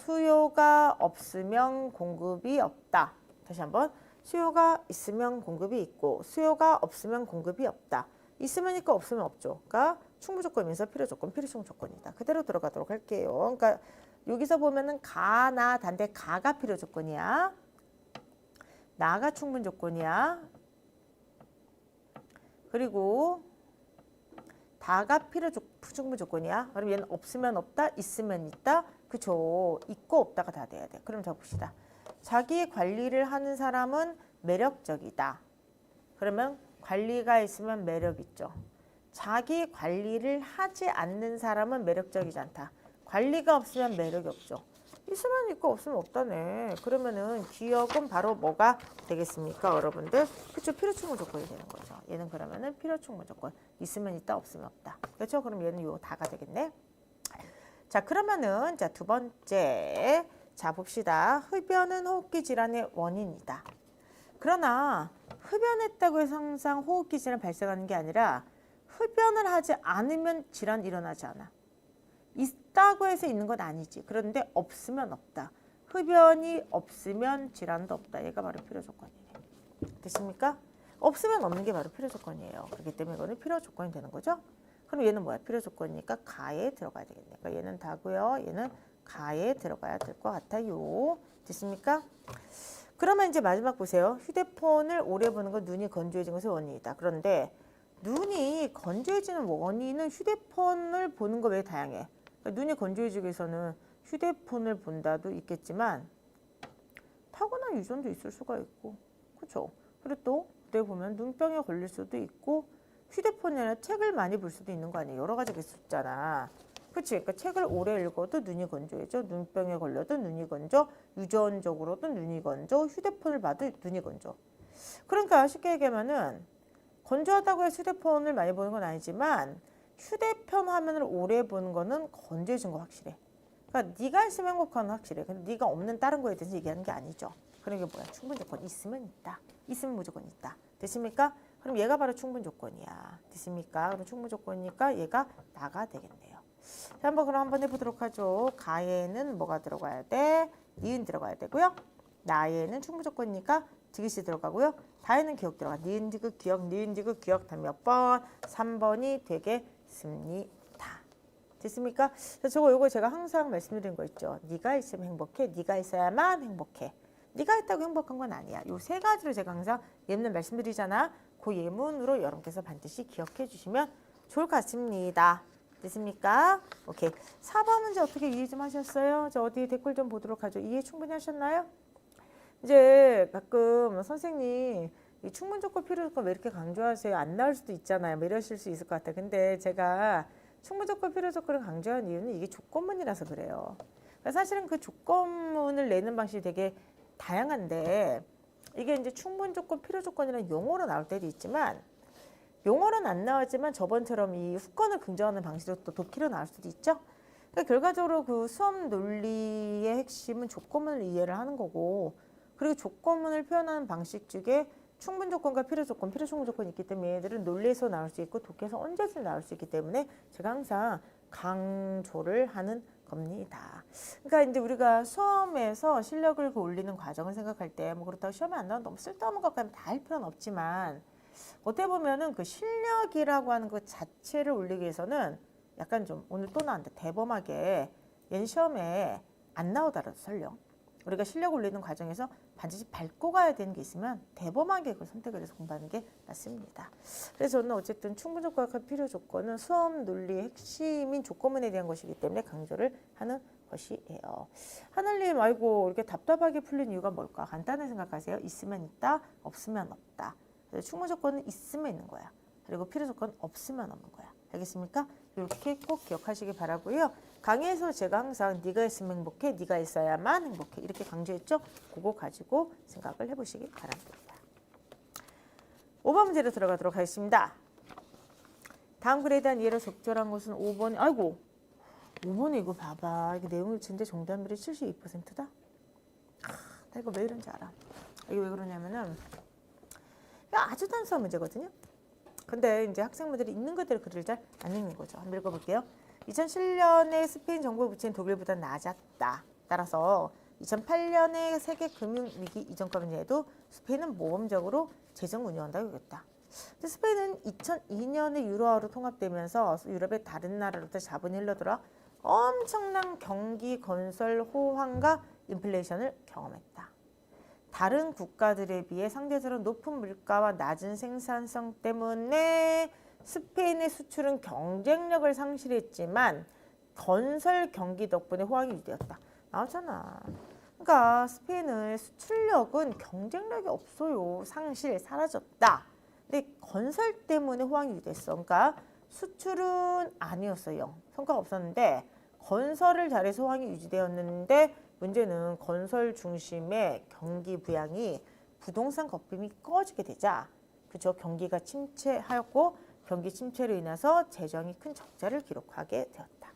수요가 없으면 공급이 없다. 다시 한번. 수요가 있으면 공급이 있고 수요가 없으면 공급이 없다. 있으면 있고 없으면 없죠. 그러니까 충분 조건이면서 필요 조건, 필요 충분 조건이다. 그대로 들어가도록 할게요. 그러니까 여기서 보면은 가, 나, 단데 가가 필요 조건이야. 나가 충분 조건이야. 그리고 다가 충분 조건이야. 그럼 얘는 없으면 없다, 있으면 있다. 그쵸? 있고 없다가 다 돼야 돼. 그럼 자 봅시다. 자기 관리를 하는 사람은 매력적이다. 그러면 관리가 있으면 매력 있죠. 자기 관리를 하지 않는 사람은 매력적이지 않다. 관리가 없으면 매력이 없죠. 있으면 있고 없으면 없다네. 그러면은 기억은 바로 뭐가 되겠습니까, 여러분들? 그쵸? 필요충분 조건이 되는 거죠. 얘는 그러면은 필요충분 조건. 있으면 있다, 없으면 없다. 그렇죠? 그럼 얘는 요 다가 되겠네. 자, 그러면은 자, 두 번째. 자, 봅시다. 흡연은 호흡기 질환의 원인이다. 그러나 흡연했다고 해서 항상 호흡기 질환이 발생하는 게 아니라 흡연을 하지 않으면 질환 일어나지 않아. 있다고 해서 있는 건 아니지. 그런데 없으면 없다. 흡연이 없으면 질환도 없다. 얘가 바로 필요 조건이에요. 됐습니까? 없으면 없는 게 바로 필요 조건이에요. 그렇기 때문에 이거는 필요 조건이 되는 거죠. 그럼 얘는 뭐야? 필요 조건이니까 가에 들어가야 되겠네. 그러니까 얘는 다고요. 얘는 가에 들어가야 될 것 같아요. 됐습니까? 그러면 이제 마지막 보세요. 휴대폰을 오래 보는 건 눈이 건조해진 것의 원인이다. 그런데 눈이 건조해지는 원인은 휴대폰을 보는 거 외에 다양해. 그러니까 눈이 건조해지기 위해서는 휴대폰을 본다도 있겠지만 타고난 유전도 있을 수가 있고, 그렇죠? 그리고 또 그때 보면 눈병에 걸릴 수도 있고 휴대폰이 아니라 책을 많이 볼 수도 있는 거 아니에요? 여러 가지가 있었잖아. 그치? 그러니까 책을 오래 읽어도 눈이 건조해져. 눈병에 걸려도 눈이 건조. 유전적으로도 눈이 건조. 휴대폰을 봐도 눈이 건조. 그러니까 쉽게 얘기하면은 건조하다고 해서 휴대폰을 많이 보는 건 아니지만 휴대폰 화면을 오래 보는 거는 건조해진 거 확실해. 그러니까 네가 있으면 행복한 건 확실해. 근데 네가 없는 다른 거에 대해서 얘기하는 게 아니죠. 그런 게 뭐야? 충분 조건. 있으면 있다. 있으면 무조건 있다. 됐습니까? 그럼 얘가 바로 충분 조건이야. 됐습니까? 그럼 충분 조건이니까 얘가 나가 되겠네요. 자, 한번 해보도록 하죠. 가에는 뭐가 들어가야 돼? 니은 들어가야 되고요. 나에는 충분 조건이니까 디귿이 들어가고요. 다에는 기억 들어가. 니은 디귿 기억, 니은 디귿 기억 다 몇 번? 3번이 되겠습니다. 됐습니까? 요거 제가 항상 말씀드린 거 있죠. 네가 있으면 행복해. 네가 있어야만 행복해. 네가 있다고 행복한 건 아니야. 요 세 가지로 제가 항상 예문 말씀드리잖아. 그 예문으로 여러분께서 반드시 기억해 주시면 좋을 것 같습니다. 됐습니까? 오케이. 4번 문제 어떻게 이해 좀 하셨어요? 저 어디 댓글 좀 보도록 하죠. 이해 충분히 하셨나요? 이제 가끔 선생님 이 충분 조건 필요 조건 왜 이렇게 강조하세요? 안 나올 수도 있잖아요. 뭐 이러실 수 있을 것 같아요. 근데 제가 충분 조건 필요 조건을 강조한 이유는 이게 조건문이라서 그래요. 그러니까 사실은 그 조건문을 내는 방식이 되게 다양한데 이게 이제 충분 조건 필요 조건이라는 용어로 나올 때도 있지만 용어는 안 나왔지만 저번처럼 이 후권을 긍정하는 방식으로 또 독기로 나올 수도 있죠. 그러니까 결과적으로 그 수업 논리의 핵심은 조건문을 이해를 하는 거고 그리고 조건문을 표현하는 방식 중에 충분 조건과 필요 조건, 필요 충분 조건이 있기 때문에 얘들은 논리에서 나올 수 있고 독해에서 언제든 나올 수 있기 때문에 제가 항상 강조를 하는 겁니다. 그러니까 이제 우리가 수험에서 실력을 올리는 과정을 생각할 때 뭐 그렇다고 시험에 안 나오면 너무 쓸데없는 것까지 다 할 필요는 없지만 어떻게 보면은 그 실력이라고 하는 것 자체를 올리기 위해서는 약간 좀 오늘 또 나왔는데 대범하게 얘는 시험에 안 나오더라도 설령 우리가 실력 올리는 과정에서 반드시 밟고 가야 되는 게 있으면 대범하게 그걸 선택을 해서 공부하는 게 맞습니다. 그래서 저는 어쨌든 충분 조건과 필요 조건은 수업 논리의 핵심인 조건문에 대한 것이기 때문에 강조를 하는 것이에요. 하늘님, 아이고 이렇게 답답하게 풀린 이유가 뭘까? 간단히 생각하세요. 있으면 있다, 없으면 없다. 충분 조건은 있으면 있는 거야. 그리고 필요 조건은 없으면 없는 거야. 알겠습니까? 이렇게 꼭 기억하시기 바라고요. 강의에서 제가 항상 네가 있으면 행복해, 네가 있어야만 행복해 이렇게 강조했죠. 그거 가지고 생각을 해보시기 바랍니다. 5번 문제로 들어가도록 하겠습니다. 다음 글에 대한 이해를 적절한 것은 5번. 아이고 5번에 이거 봐봐. 이게 내용을 진짜 정답률이 72%다. 나 이거 왜 이런지 알아. 이게 왜 그러냐면은 아주 단순한 문제거든요. 근데 이제 학생분들이 있는 그대로 글을 잘 안 읽는 거죠. 한번 읽어볼게요. 2007년에 스페인 정부 부채는 독일보다 낮았다. 따라서 2008년에 세계 금융위기 이전까지만 해도 스페인은 모범적으로 재정 운영한다고 여겼다. 근데 스페인은 2002년에 유로화로 통합되면서 유럽의 다른 나라로부터 자본이 흘러들어 엄청난 경기 건설 호황과 인플레이션을 경험했다. 다른 국가들에 비해 상대적으로 높은 물가와 낮은 생산성 때문에 스페인의 수출은 경쟁력을 상실했지만 건설 경기 덕분에 호황이 유지되었다. 나오잖아. 그러니까 스페인의 수출력은 경쟁력이 없어요. 상실, 사라졌다. 근데 건설 때문에 호황이 유지됐어. 그러니까 수출은 아니었어요. 성과가 없었는데 건설을 잘해서 호황이 유지되었는데 문제는 건설 중심의 경기 부양이 부동산 거품이 꺼지게 되자 그죠? 경기가 침체하였고 경기 침체로 인해서 재정이 큰 적자를 기록하게 되었다.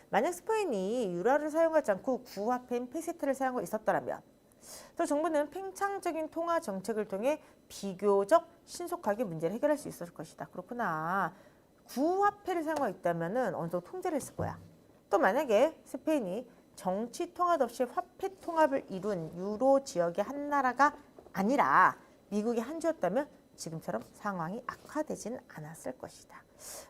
만약 스페인이 유로를 사용하지 않고 구화폐인 페세트를 사용하고 있었더라면 또 정부는 팽창적인 통화 정책을 통해 비교적 신속하게 문제를 해결할 수 있었을 것이다. 그렇구나. 구화폐를 사용하고 있다면 어느 정도 통제를 했을 거야. 또 만약에 스페인이 정치 통합 없이 화폐 통합을 이룬 유로 지역의 한 나라가 아니라 미국의 한 주였다면 지금처럼 상황이 악화되지는 않았을 것이다.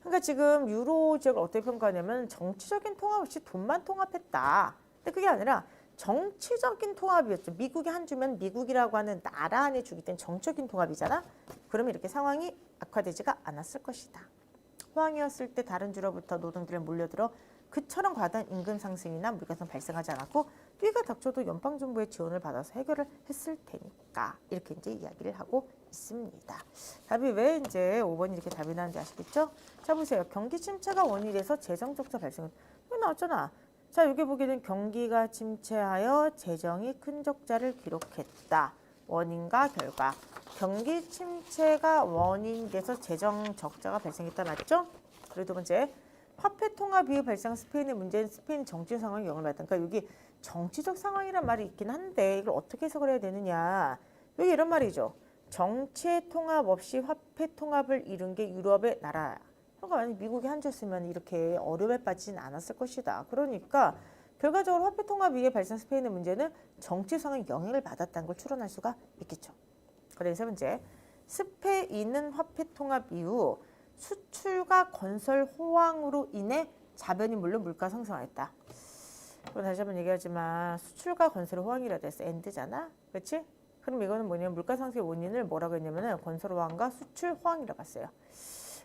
그러니까 지금 유로 지역을 어떻게 평가하냐면 정치적인 통합 없이 돈만 통합했다. 근데 그게 아니라 정치적인 통합이었죠. 미국이 한 주면 미국이라고 하는 나라 안에 주기 때문에 정적인 통합이잖아. 그러면 이렇게 상황이 악화되지가 않았을 것이다. 호황이었을 때 다른 주로부터 노동들이 몰려들어 그처럼 과다한 임금 상승이나 물가상 발생하지 않았고 위기가 닥쳐도 연방정부의 지원을 받아서 해결을 했을 테니까 이렇게 이제 이야기를 하고 있습니다. 답이 왜 이제 5번이 이렇게 답이 나는지 아시겠죠? 자 보세요. 경기 침체가 원인이 돼서 재정 적자 발생. 여기 나왔잖아. 자 여기 보게 된 경기가 침체하여 재정이 큰 적자를 기록했다. 원인과 결과. 경기 침체가 원인이 돼서 재정 적자가 발생했다. 맞죠? 그리고 두 번째. 화폐 통합 이후 발생한 스페인의 문제는 스페인 정치 상황이 영향을 받았다. 그러니까 여기 정치적 상황이란 말이 있긴 한데 이걸 어떻게 해석을 해야 되느냐. 여기 이런 말이죠. 정치의 통합 없이 화폐 통합을 이룬 게 유럽의 나라. 그러니까 만약 미국이 한 주였으면 이렇게 어려움에 빠지진 않았을 것이다. 그러니까 결과적으로 화폐 통합 이후에 발생한 스페인의 문제는 정치 상황에 영향을 받았다는 걸 추론할 수가 있겠죠. 그다음에 세 번째. 스페인은 화폐 통합 이후 수출과 건설 호황으로 인해 자본이 물론 물가 상승하였다. 그럼 다시 한번 얘기하지만 수출과 건설 호황이라고 해서 엔드잖아. 그렇지? 그럼 이거는 뭐냐면 물가 상승의 원인을 뭐라고 했냐면은 건설 호황과 수출 호황이라고 봤어요.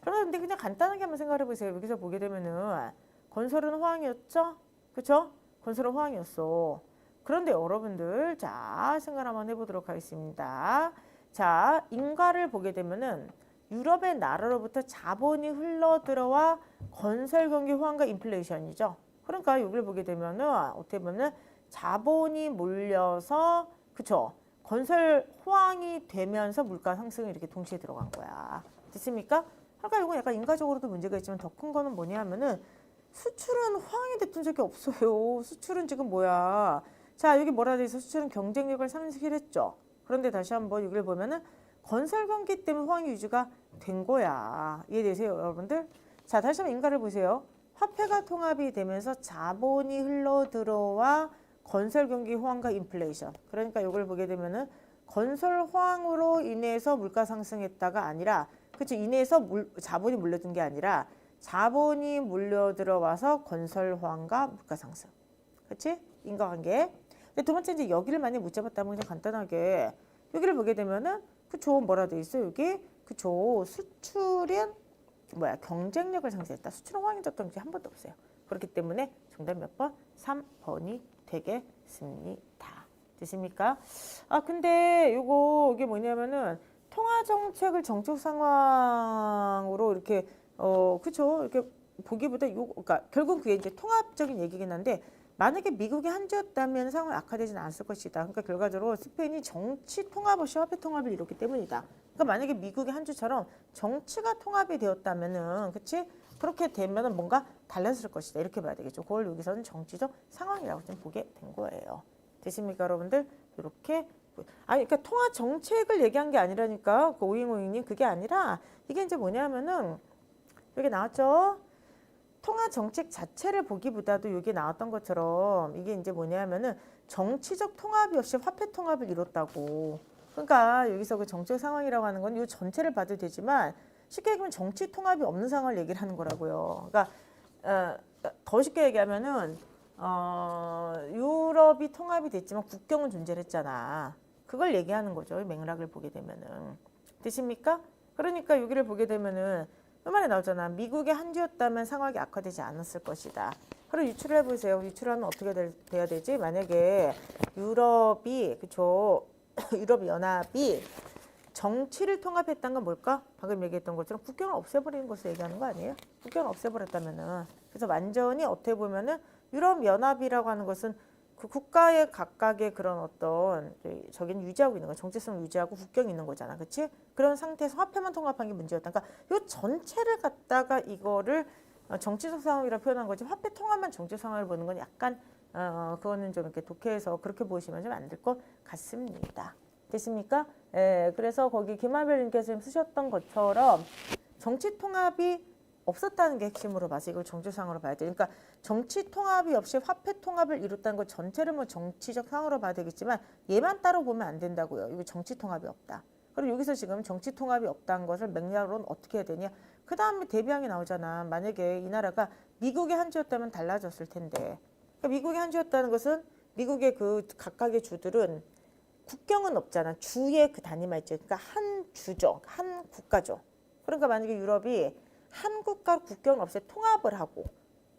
그러면 근데 그냥 간단하게 한번 생각해 보세요. 여기서 보게 되면은 건설은 호황이었죠? 그렇죠? 건설은 호황이었어. 그런데 여러분들 자 생각 한번 해보도록 하겠습니다. 자 인가를 보게 되면은 유럽의 나라로부터 자본이 흘러들어와 건설 경기 호황과 인플레이션이죠. 그러니까 여기를 보게 되면은 어떻게 보면은 자본이 몰려서 그쵸? 건설 호황이 되면서 물가 상승이 이렇게 동시에 들어간 거야. 됐습니까? 그러니까 이건 약간 인과적으로도 문제가 있지만 더 큰 거는 뭐냐면은 수출은 호황이 됐던 적이 없어요. 수출은 지금 뭐야? 자 여기 뭐라 돼 있어? 수출은 경쟁력을 상실했죠. 그런데 다시 한번 여기를 보면은 건설 경기 때문에 호황이 유지가 된 거야. 이해되세요, 여러분들? 자, 다시 한번 인가를 보세요. 화폐가 통합이 되면서 자본이 흘러들어와 건설 경기 호황과 인플레이션. 그러니까 이걸 보게 되면은 건설 호황으로 인해서 물가 상승했다가 아니라 그치 인해서 자본이 몰려든 게 아니라 자본이 몰려들어와서 건설 호황과 물가 상승. 그치? 인과관계. 근데 두 번째 이제 여기를 많이 못 잡았다면 그냥 간단하게 여기를 보게 되면은 그쵸 뭐라 돼 있어 여기 그쵸 수출은 뭐야 경쟁력을 상실했다. 수출은 호황해졌던 게 한 번도 없어요. 그렇기 때문에 정답 몇 번? 3번이 되겠습니다. 되십니까? 아 근데 이게 뭐냐면은 통화 정책을 정책 상황으로 이렇게 그쵸 이렇게 보기보다 그러니까 결국 그게 이제 통합적인 얘기긴 한데 만약에 미국이 한 주였다면 상황이 악화되지는 않았을 것이다. 그러니까 결과적으로 스페인이 정치 통합 없이 화폐 통합을 이뤘기 때문이다. 그러니까 만약에 미국이 한 주처럼 정치가 통합이 되었다면은 그치? 그렇게 되면은 뭔가 달랐을 것이다. 이렇게 봐야 되겠죠. 그걸 여기서는 정치적 상황이라고 좀 보게 된 거예요. 되십니까, 여러분들? 이렇게 아니 그러니까 통화 정책을 얘기한 게 아니라니까 그 오잉오잉님 그게 아니라 이게 이제 뭐냐면은 여기 나왔죠. 통화 정책 자체를 보기보다도 여기 나왔던 것처럼 이게 이제 뭐냐면은 정치적 통합이 없이 화폐 통합을 이뤘다고. 그러니까 여기서 그 정책 상황이라고 하는 건 이 전체를 봐도 되지만 쉽게 얘기하면 정치 통합이 없는 상황을 얘기를 하는 거라고요. 그러니까 더 쉽게 얘기하면은 유럽이 통합이 됐지만 국경은 존재를 했잖아. 그걸 얘기하는 거죠. 맥락을 보게 되면은. 되십니까? 그러니까 여기를 보게 되면은 이 말이 나오잖아. 미국의 한 주였다면 상황이 악화되지 않았을 것이다. 그럼 유추를 해보세요. 유추하면 어떻게 돼야 되지? 만약에 유럽이 그쵸? 유럽 연합이 정치를 통합했다는 건 뭘까? 방금 얘기했던 것처럼 국경을 없애버리는 것을 얘기하는 거 아니에요? 국경을 없애버렸다면은 그래서 완전히 어떻게 보면은 유럽 연합이라고 하는 것은 그 국가의 각각의 그런 어떤 저기는 유지하고 있는 거야. 정체성을 유지하고 국경이 있는 거잖아. 그렇지? 그런 상태에서 화폐만 통합한 게 문제였다. 그러니까 이 전체를 갖다가 이거를 정치적 상황이라 표현한 거지 화폐 통합만 정치 상황을 보는 건 약간 그거는 좀 이렇게 독해해서 그렇게 보시면 좀 안 될 것 같습니다. 됐습니까? 예, 그래서 거기 김한별님께서 쓰셨던 것처럼 정치 통합이 없었다는 게 핵심으로 봐서 이걸 정치상으로 봐야 돼. 그러니까 정치 통합이 없이 화폐 통합을 이뤘다는 것 전체를 뭐 정치적 상으로 봐야 되겠지만 얘만 따로 보면 안 된다고요. 이거 정치 통합이 없다. 그리고 여기서 지금 정치 통합이 없다는 것을 맥락으로는 어떻게 해야 되냐. 그 다음에 대비항이 나오잖아. 만약에 이 나라가 미국의 한 주였다면 달라졌을 텐데. 그러니까 미국의 한 주였다는 것은 미국의 그 각각의 주들은 국경은 없잖아. 주의 그 단위만 있죠. 그러니까 한 주죠. 한 국가죠. 그러니까 만약에 유럽이 한 국가 국경 없이 통합을 하고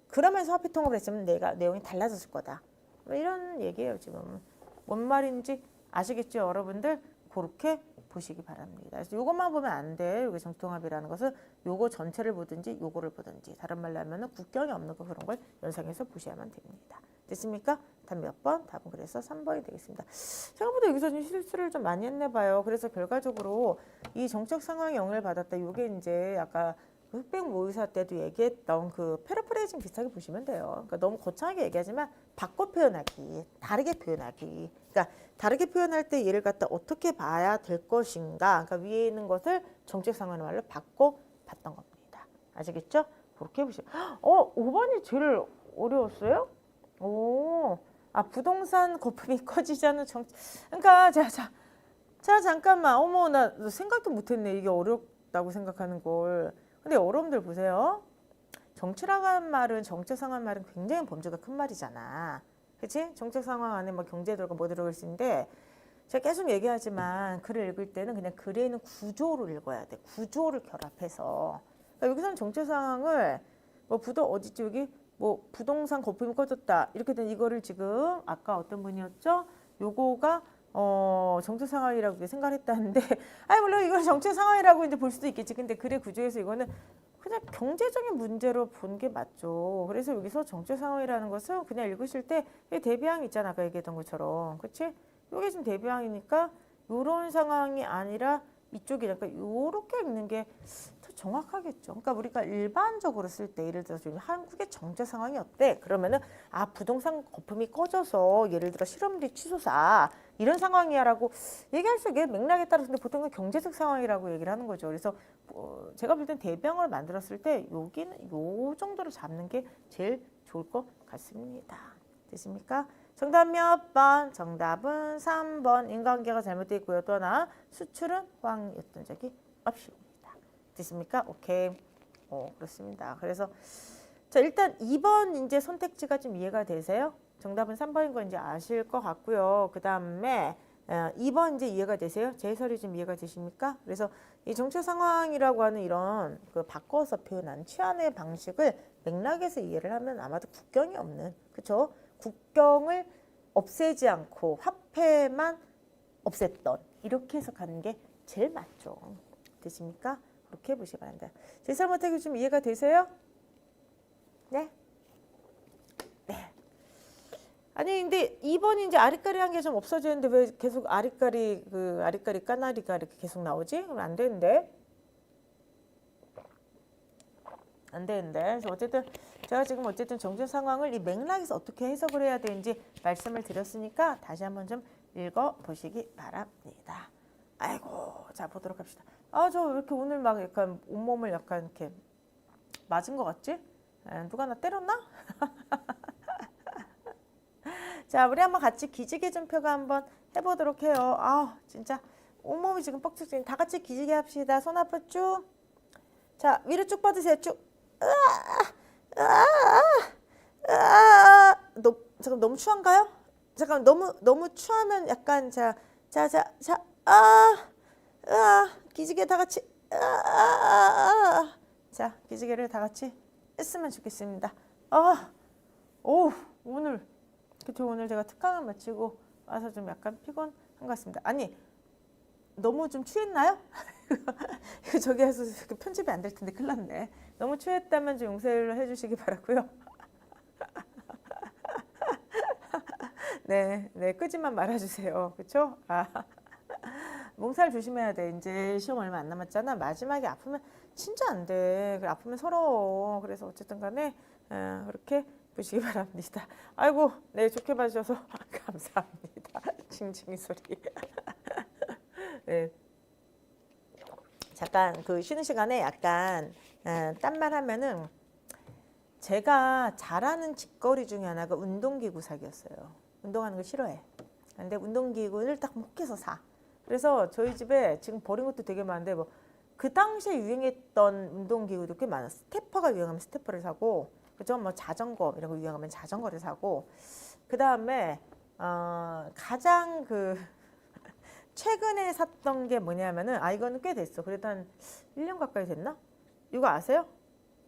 그러면서 화폐 통합을 했으면 내용이 달라졌을 거다. 뭐 이런 얘기예요. 지금 뭔 말인지 아시겠죠, 여러분들? 그렇게 보시기 바랍니다. 그래서 이것만 보면 안 돼. 여기 정통합이라는 것은 요거 전체를 보든지 요거를 보든지 다른 말로 하면은 국경이 없는 거 그런 걸 연상해서 보셔야만 됩니다. 됐습니까? 답 몇 번? 답은 그래서 3번이 되겠습니다. 생각보다 여기서 좀 실수를 좀 많이 했나 봐요. 그래서 결과적으로 이 정책 상황에 영향을 받았다. 요게 이제 아까 흑백 모의사 때도 얘기했던 그 패러프레이징 비슷하게 보시면 돼요. 그러니까 너무 거창하게 얘기하지만 바꿔 표현하기, 다르게 표현하기. 그러니까 다르게 표현할 때 얘를 갖다 어떻게 봐야 될 것인가. 그러니까 위에 있는 것을 정책 상황의 말로 바꿔 봤던 겁니다. 아시겠죠? 그렇게 보시면 5번이 제일 어려웠어요? 부동산 거품이 커지자는 정책. 그러니까 자 잠깐만. 어머 나 생각도 못했네. 이게 어렵다고 생각하는 걸. 근데 여러분들 보세요. 정치라고 하는 말은 정책 상황 말은 굉장히 범주가 큰 말이잖아. 그치? 정책 상황 안에 뭐 경제 들어가 뭐 들어갈 수 있는데 제가 계속 얘기하지만 글을 읽을 때는 그냥 글에 있는 구조를 읽어야 돼. 구조를 결합해서. 그러니까 여기서는 정책 상황을 뭐 어디지 여기 뭐 부동산 거품이 꺼졌다. 이렇게 된 이거를 지금 아까 어떤 분이었죠? 요거가 정책 상황이라고 생각을 했다는데 물론 이건 정책 상황이라고 이제 볼 수도 있겠지. 근데 글의 구조에서 이거는 그냥 경제적인 문제로 본 게 맞죠. 그래서 여기서 정책 상황이라는 것은 그냥 읽으실 때 대비항 있잖아. 아까 얘기했던 것처럼. 그치? 요게 지금 대비항이니까 요런 상황이 아니라 이쪽이니까 그러니까 요렇게 읽는 게 더 정확하겠죠. 그러니까 우리가 일반적으로 쓸 때 예를 들어서 한국의 정책 상황이 어때? 그러면은 부동산 거품이 꺼져서 예를 들어 실업률이 치솟아 이런 상황이야라고 얘기할 수 있게 맥락에 따라서 근데 보통은 경제적 상황이라고 얘기를 하는 거죠. 그래서 제가 볼 땐 대비항을 만들었을 때 여기는 요 정도로 잡는 게 제일 좋을 것 같습니다. 됐습니까? 정답 몇 번? 정답은 3번. 인과관계가 잘못되어 있고요. 또 하나 수출은 호황이었던 적이 없습니다. 됐습니까? 오케이. 그렇습니다. 그래서 자 일단 2번 이제 선택지가 좀 이해가 되세요? 정답은 3번인 거 이제 아실 것 같고요. 그 다음에 2번 이제 이해가 되세요? 제 해설이 좀 이해가 되십니까? 그래서 이 정책 상황이라고 하는 이런 그 바꿔서 표현한 취안의 방식을 맥락에서 이해를 하면 아마도 국경이 없는 그렇죠? 국경을 없애지 않고 화폐만 없앴던 이렇게 해석하는 게 제일 맞죠. 되십니까? 그렇게 보시기 바랍니다. 제 해설 못하기 좀 이해가 되세요? 네? 네. 아니 근데 2번이 이제 아리까리한 게 좀 없어지는데 왜 계속 아리까리 까나리가 이렇게 계속 나오지? 그럼 안 되는데. 안 되는데. 그래서 어쨌든 제가 지금 정책 상황을 이 맥락에서 어떻게 해석을 해야 되는지 말씀을 드렸으니까 다시 한번 좀 읽어 보시기 바랍니다. 아이고, 자 보도록 합시다. 저 왜 이렇게 오늘 막 약간 온몸을 약간 이렇게 맞은 것 같지? 누가 나 때렸나? 자, 우리 한번 같이 기지개 전표가 한번 해보도록 해요. 진짜 온몸이 지금 뻑뻑해. 다 같이 기지개 합시다. 손 앞으로 쭉. 자, 위로 쭉 뻗으세요. 쭉. 잠깐 너무 추한가요? 잠깐 너무 추하면 약간 기지개 다 같이 자, 기지개를 다 같이 했으면 좋겠습니다. 오늘 그쵸, 오늘 제가 특강을 마치고 와서 좀 약간 피곤한 것 같습니다. 아니, 너무 좀 취했나요? 이거 저기에서 편집이 안 될 텐데 큰일 났네. 너무 취했다면 좀 용서를 해주시기 바라고요. 네, 끄지만 말아주세요. 그렇죠? 몸살 조심해야 돼. 이제 시험 얼마 안 남았잖아. 마지막에 아프면 진짜 안 돼. 아프면 서러워. 그래서 어쨌든 간에 그렇게 보시기 바랍니다. 아이고, 네, 좋게 봐주셔서 감사합니다. 징징이 소리. 네. 잠깐 그 쉬는 시간에 약간 딴말 하면은 제가 잘하는 짓거리 중에 하나가 운동기구 사기였어요. 운동하는 걸 싫어해. 근데 운동기구를 딱 혹해서 사. 그래서 저희 집에 지금 버린 것도 되게 많은데 뭐 그 당시에 유행했던 운동기구도 꽤 많아. 스태퍼가 유행하면 스태퍼를 사고, 그죠? 뭐 자전거 이런 거 유행하면 자전거를 사고, 그 다음에 가장 그 최근에 샀던 게 뭐냐면은 이거는 꽤 됐어. 그래도 한 1년 가까이 됐나? 이거 아세요?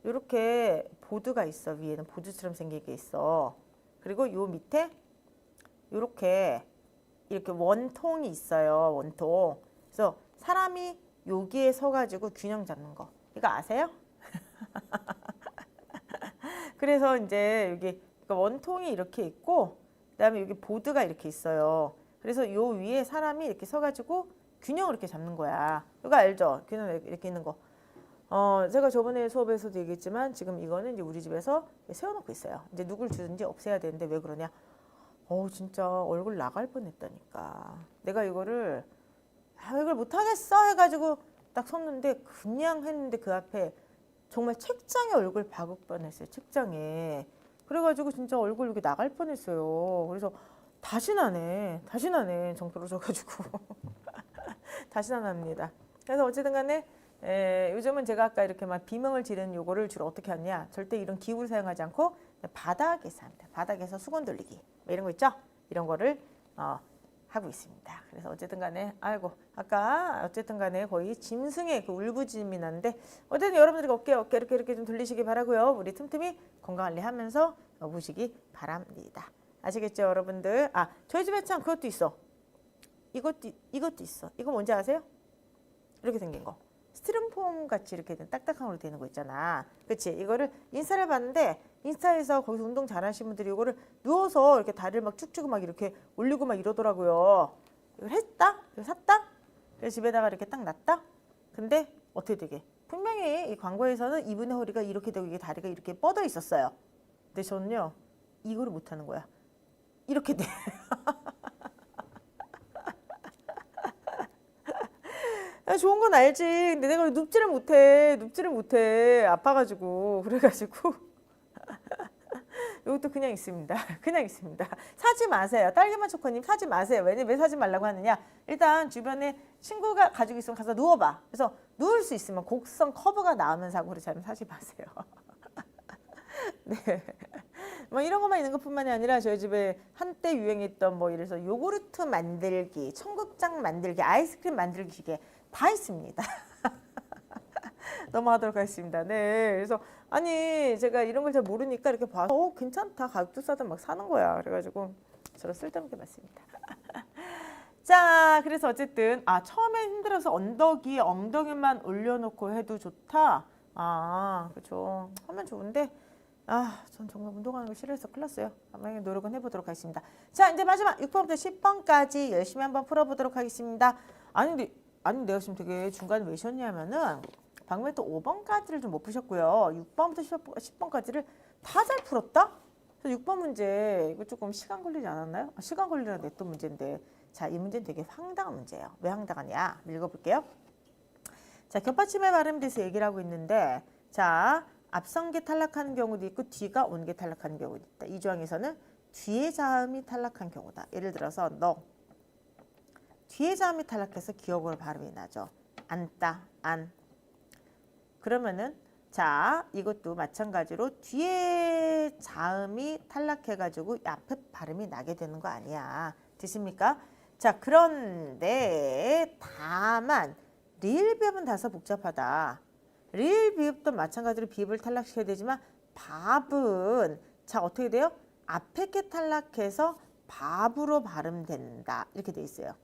이렇게 보드가 있어. 위에는 보드처럼 생긴 게 있어. 그리고 요 밑에 이렇게 원통이 있어요. 원통. 그래서 사람이 여기에 서가지고 균형 잡는 거. 이거 아세요? 그래서 이제 여기 원통이 이렇게 있고, 그다음에 여기 보드가 이렇게 있어요. 그래서 요 위에 사람이 이렇게 서가지고 균형을 이렇게 잡는 거야. 이거 알죠? 균형 이렇게 있는 거. 제가 저번에 수업에서도 얘기했지만 지금 이거는 이제 우리 집에서 세워놓고 있어요. 이제 누굴 주든지 없애야 되는데 왜 그러냐? 진짜 얼굴 나갈 뻔했다니까. 내가 이걸 못하겠어 해가지고 딱 섰는데 그냥 했는데 그 앞에 정말 책장에 얼굴 박을 뻔했어요. 책장에. 그래가지고 진짜 얼굴 여기 나갈 뻔했어요. 그래서 다시는 안 해. 정 떨어져가지고. 다시는 안 합니다. 그래서 어쨌든 간에 요즘은 제가 아까 이렇게 막 비명을 지르는 요거를 주로 어떻게 하냐. 절대 이런 기구를 사용하지 않고 바닥에서 합니다. 바닥에서 수건 돌리기. 뭐 이런 거 있죠? 이런 거를 하고 있습니다. 그래서 어쨌든 간에 아까 어쨌든 간에 거의 짐승의 그 울부짖음이 나는데 어쨌든 여러분들이 어깨 이렇게 좀 돌리시기 바라고요. 우리 틈틈이 건강관리 하면서 보시기 바랍니다. 아시겠죠, 여러분들? 저희 집에 참 그것도 있어. 이것도 있어. 이거 뭔지 아세요? 이렇게 생긴 거. 스티로폼 같이 이렇게 딱딱한 걸로 되는 거 있잖아. 그치? 이거를 인스타를 봤는데 인스타에서 거기서 운동 잘하시는 분들이 이거를 누워서 이렇게 다리를 막 쭉쭉 막 이렇게 올리고 막 이러더라고요. 이걸 했다? 이걸 샀다? 그래서 집에다가 이렇게 딱 놨다? 근데 어떻게 되게? 분명히 이 광고에서는 이분의 허리가 이렇게 되고 이게 다리가 이렇게 뻗어 있었어요. 근데 저는요, 이거를 못 하는 거야. 이렇게 돼. 좋은 건 알지. 근데 내가 눕지를 못해. 아파가지고. 그래가지고. 이것도 그냥 있습니다. 그냥 있습니다. 사지 마세요. 딸기맛 초코님 사지 마세요. 왜 사지 말라고 하느냐. 일단 주변에 친구가 가지고 있으면 가서 누워봐. 그래서 누울 수 있으면 곡선 커브가 나오면 사고 그렇지 않으면 사지 마세요. 네. 뭐 이런 것만 있는 것뿐만이 아니라 저희 집에 한때 유행했던 뭐 이래서 요구르트 만들기, 청국장 만들기, 아이스크림 만들기 기계 다 있습니다. 넘어가도록 하겠습니다. 네, 그래서 아니 제가 이런 걸 잘 모르니까 이렇게 봐서 괜찮다, 가격도 싸다 막 사는 거야. 그래가지고 저런 쓸데없는 게 많습니다. 자, 그래서 어쨌든 처음에 힘들어서 언덕 위에 엉덩이만 올려놓고 해도 좋다. 그렇죠. 하면 좋은데 전 정말 운동하는 거 싫어해서 큰일 났어요. 한번 노력은 해보도록 하겠습니다. 자, 이제 마지막 6번부터 10번까지 열심히 한번 풀어보도록 하겠습니다. 아니 내가 지금 되게 중간에 왜 쉬었냐면은 방금에 또 5번까지를 좀 못 푸셨고요. 6번부터 10번까지를 다 잘 풀었다? 그래서 6번 문제 이거 조금 시간 걸리지 않았나요? 시간 걸리라 냈던 문제인데 자, 이 문제는 되게 황당한 문제예요. 왜 황당하냐? 읽어볼게요. 자, 겹받침의 발음에 대해서 얘기를 하고 있는데 자, 앞선 게 탈락하는 경우도 있고 뒤가 온 게 탈락하는 경우도 있다. 이 조항에서는 뒤의 자음이 탈락한 경우다. 예를 들어서 너 뒤의 자음이 탈락해서 기억으로 발음이 나죠. 안따, 안. 그러면은 자, 이것도 마찬가지로 뒤에 자음이 탈락해가지고 앞에 발음이 나게 되는 거 아니야. 되십니까? 자, 그런데 다만 리을비읍은 다소 복잡하다. 리을 비읍도 마찬가지로 비읍을 탈락시켜야 되지만 밥은 자 어떻게 돼요? 앞에 게 탈락해서 밥으로 발음된다 이렇게 돼 있어요.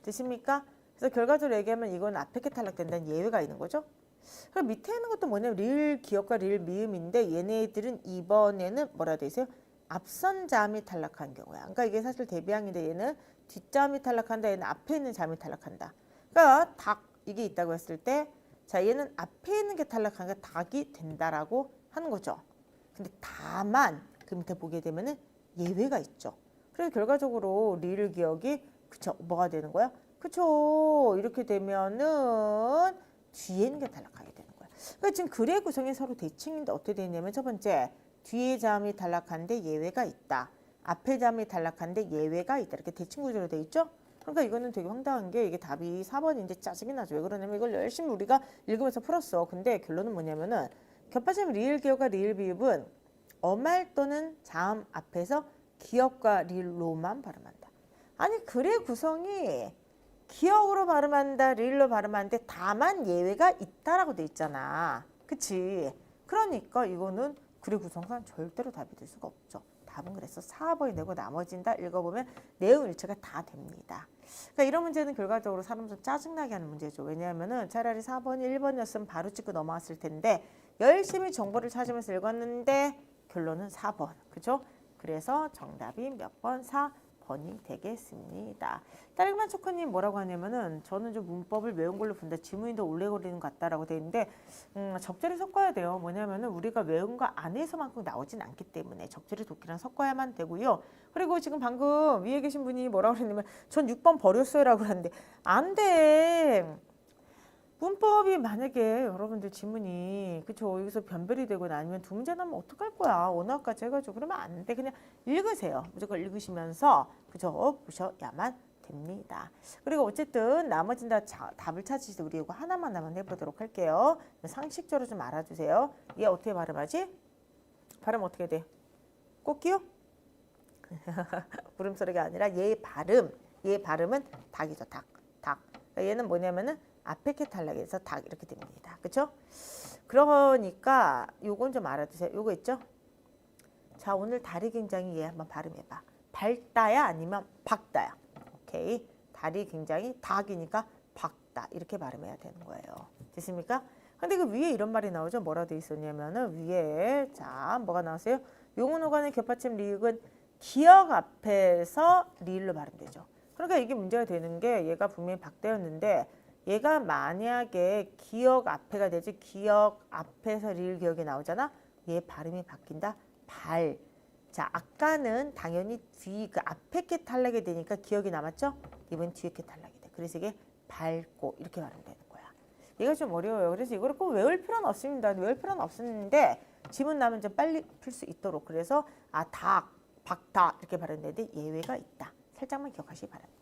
되십니까? 그래서 결과적으로 얘기하면 이건 앞에 게 탈락된다는 예외가 있는 거죠. 그럼 밑에 있는 것도 뭐냐면 리을 기역과 리을 미음인데 얘네들은 이번에는 뭐라 돼 있어요? 앞선 자음이 탈락한 경우야. 그러니까 이게 사실 대비항인데 얘는 뒷자음이 탈락한다. 얘는 앞에 있는 자음이 탈락한다. 그러니까 닭 이게 있다고 했을 때 자 얘는 앞에 있는 게 탈락하니까 닭이 된다라고 하는 거죠. 근데 다만 그 밑에 보게 되면은 예외가 있죠. 그래서 결과적으로 리을 기역이 그쵸 뭐가 되는 거야? 그쵸 이렇게 되면은 뒤에 있는 게 탈락하게 되는 거야. 그러니까 지금 글의 구성이 서로 대칭인데 어떻게 되냐면 첫 번째 뒤에 자음이 탈락한데 예외가 있다. 앞에 자음이 탈락한데 예외가 있다. 이렇게 대칭 구조로 돼 있죠. 그러니까 이거는 되게 황당한 게 이게 답이 4번인데 짜증이 나죠. 왜 그러냐면 이걸 열심히 우리가 읽으면서 풀었어. 근데 결론은 뭐냐면은 겹파점 리을 기역과 리을 비읍은 어말 또는 자음 앞에서 기역과 리을로만 발음한다. 아니 글의 구성이 기역으로 발음한다, 리을로 발음하는데 다만 예외가 있다라고 돼 있잖아. 그치? 그러니까 이거는 글의 구성상 절대로 답이 될 수가 없죠. 답은 그래서 4번이 되고 나머지는 다 읽어보면 내용 일치가 다 됩니다. 그러니까 이런 문제는 결과적으로 사람 좀 짜증나게 하는 문제죠. 왜냐하면은 차라리 4번이 1번이었으면 바로 찍고 넘어왔을 텐데 열심히 정보를 찾으면서 읽었는데 결론은 4번. 그죠? 그래서 정답이 몇 번? 4번이 되겠습니다. 딸기만 초코님 뭐라고 하냐면은 저는 좀 문법을 외운 걸로 본다. 지문이 더 오래 걸리는 것 같다라고 돼 있는데 적절히 섞어야 돼요. 뭐냐면은 우리가 외운 거 안에서만큼 나오진 않기 때문에 적절히 독기랑 섞어야만 되고요. 그리고 지금 방금 위에 계신 분이 뭐라고 그랬냐면 전 6번 버렸어요라고 하는데 안 돼. 문법이 만약에 여러분들 지문이 그쵸 여기서 변별이 되거나 아니면 두 문제 나면 어떡할 거야 원어까지 해가지고 그러면 안 돼. 그냥 읽으세요. 무조건 읽으시면서 그죠 보셔야만 됩니다. 그리고 어쨌든 나머지는 다 답을 찾으실 때 우리 이거 하나만 해보도록 할게요. 상식적으로 좀 알아주세요. 얘 어떻게 발음하지? 발음 어떻게 돼? 꽃기요? 물음소리가 아니라 얘 발음은 닭이죠. 닭. 그러니까 얘는 뭐냐면은 앞에 게 탈락해서 닭 이렇게 됩니다. 그렇죠? 그러니까 요건 좀 알아두세요. 요거 있죠? 자 오늘 다리 굉장히 얘 한번 발음해봐. 밝다야 아니면 박다야. 오케이. 다리 굉장히 닭이니까 박다 이렇게 발음해야 되는 거예요. 됐습니까? 근데 그 위에 이런 말이 나오죠. 뭐라 돼 있었냐면은 위에 자 뭐가 나왔어요? 용은 오간의 겹받침 리을은 기역 앞에서 리을로 발음되죠. 그러니까 이게 문제가 되는 게 얘가 분명히 박대였는데 얘가 만약에 기역 앞에가 되지 기역 앞에서 리을 기역이 나오잖아. 얘 발음이 바뀐다. 발. 자 아까는 당연히 뒤 그 앞에 게 탈락이 되니까 기억이 남았죠. 이번 뒤에 게 탈락이 돼. 그래서 이게 밟고 이렇게 발음되는 거야. 얘가 좀 어려워요. 그래서 이거를 꼭 외울 필요는 없습니다. 외울 필요는 없는데 지문 나면 좀 빨리 풀 수 있도록 그래서 닭, 박다 이렇게 발음되는데 예외가 있다. 살짝만 기억하시기 바랍니다.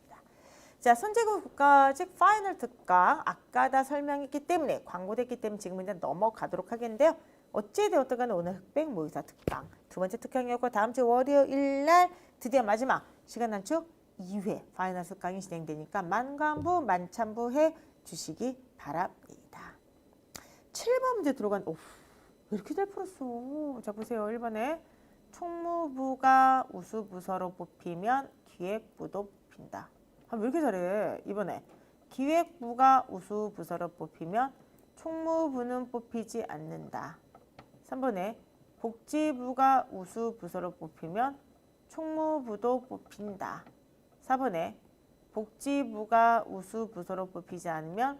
자, 선제국 국가직 파이널 특강 아까 다 설명했기 때문에 광고됐기 때문에 지금 이제 넘어가도록 하겠는데요. 어찌되었든 간에 오늘 흑백 모의사 특강 두 번째 특강이었고 다음 주 월요일 날 드디어 마지막 시간 단축 2회 파이널 특강이 진행되니까 만관부 만참부 해주시기 바랍니다. 7번 문제 들어간 왜 이렇게 잘 풀었어. 자 보세요. 1번에 총무부가 우수부서로 뽑히면 기획부도 뽑힌다. 왜 이렇게 잘해? 이번에 기획부가 우수부서로 뽑히면 총무부는 뽑히지 않는다. 3번에 복지부가 우수부서로 뽑히면 총무부도 뽑힌다. 4번에 복지부가 우수부서로 뽑히지 않으면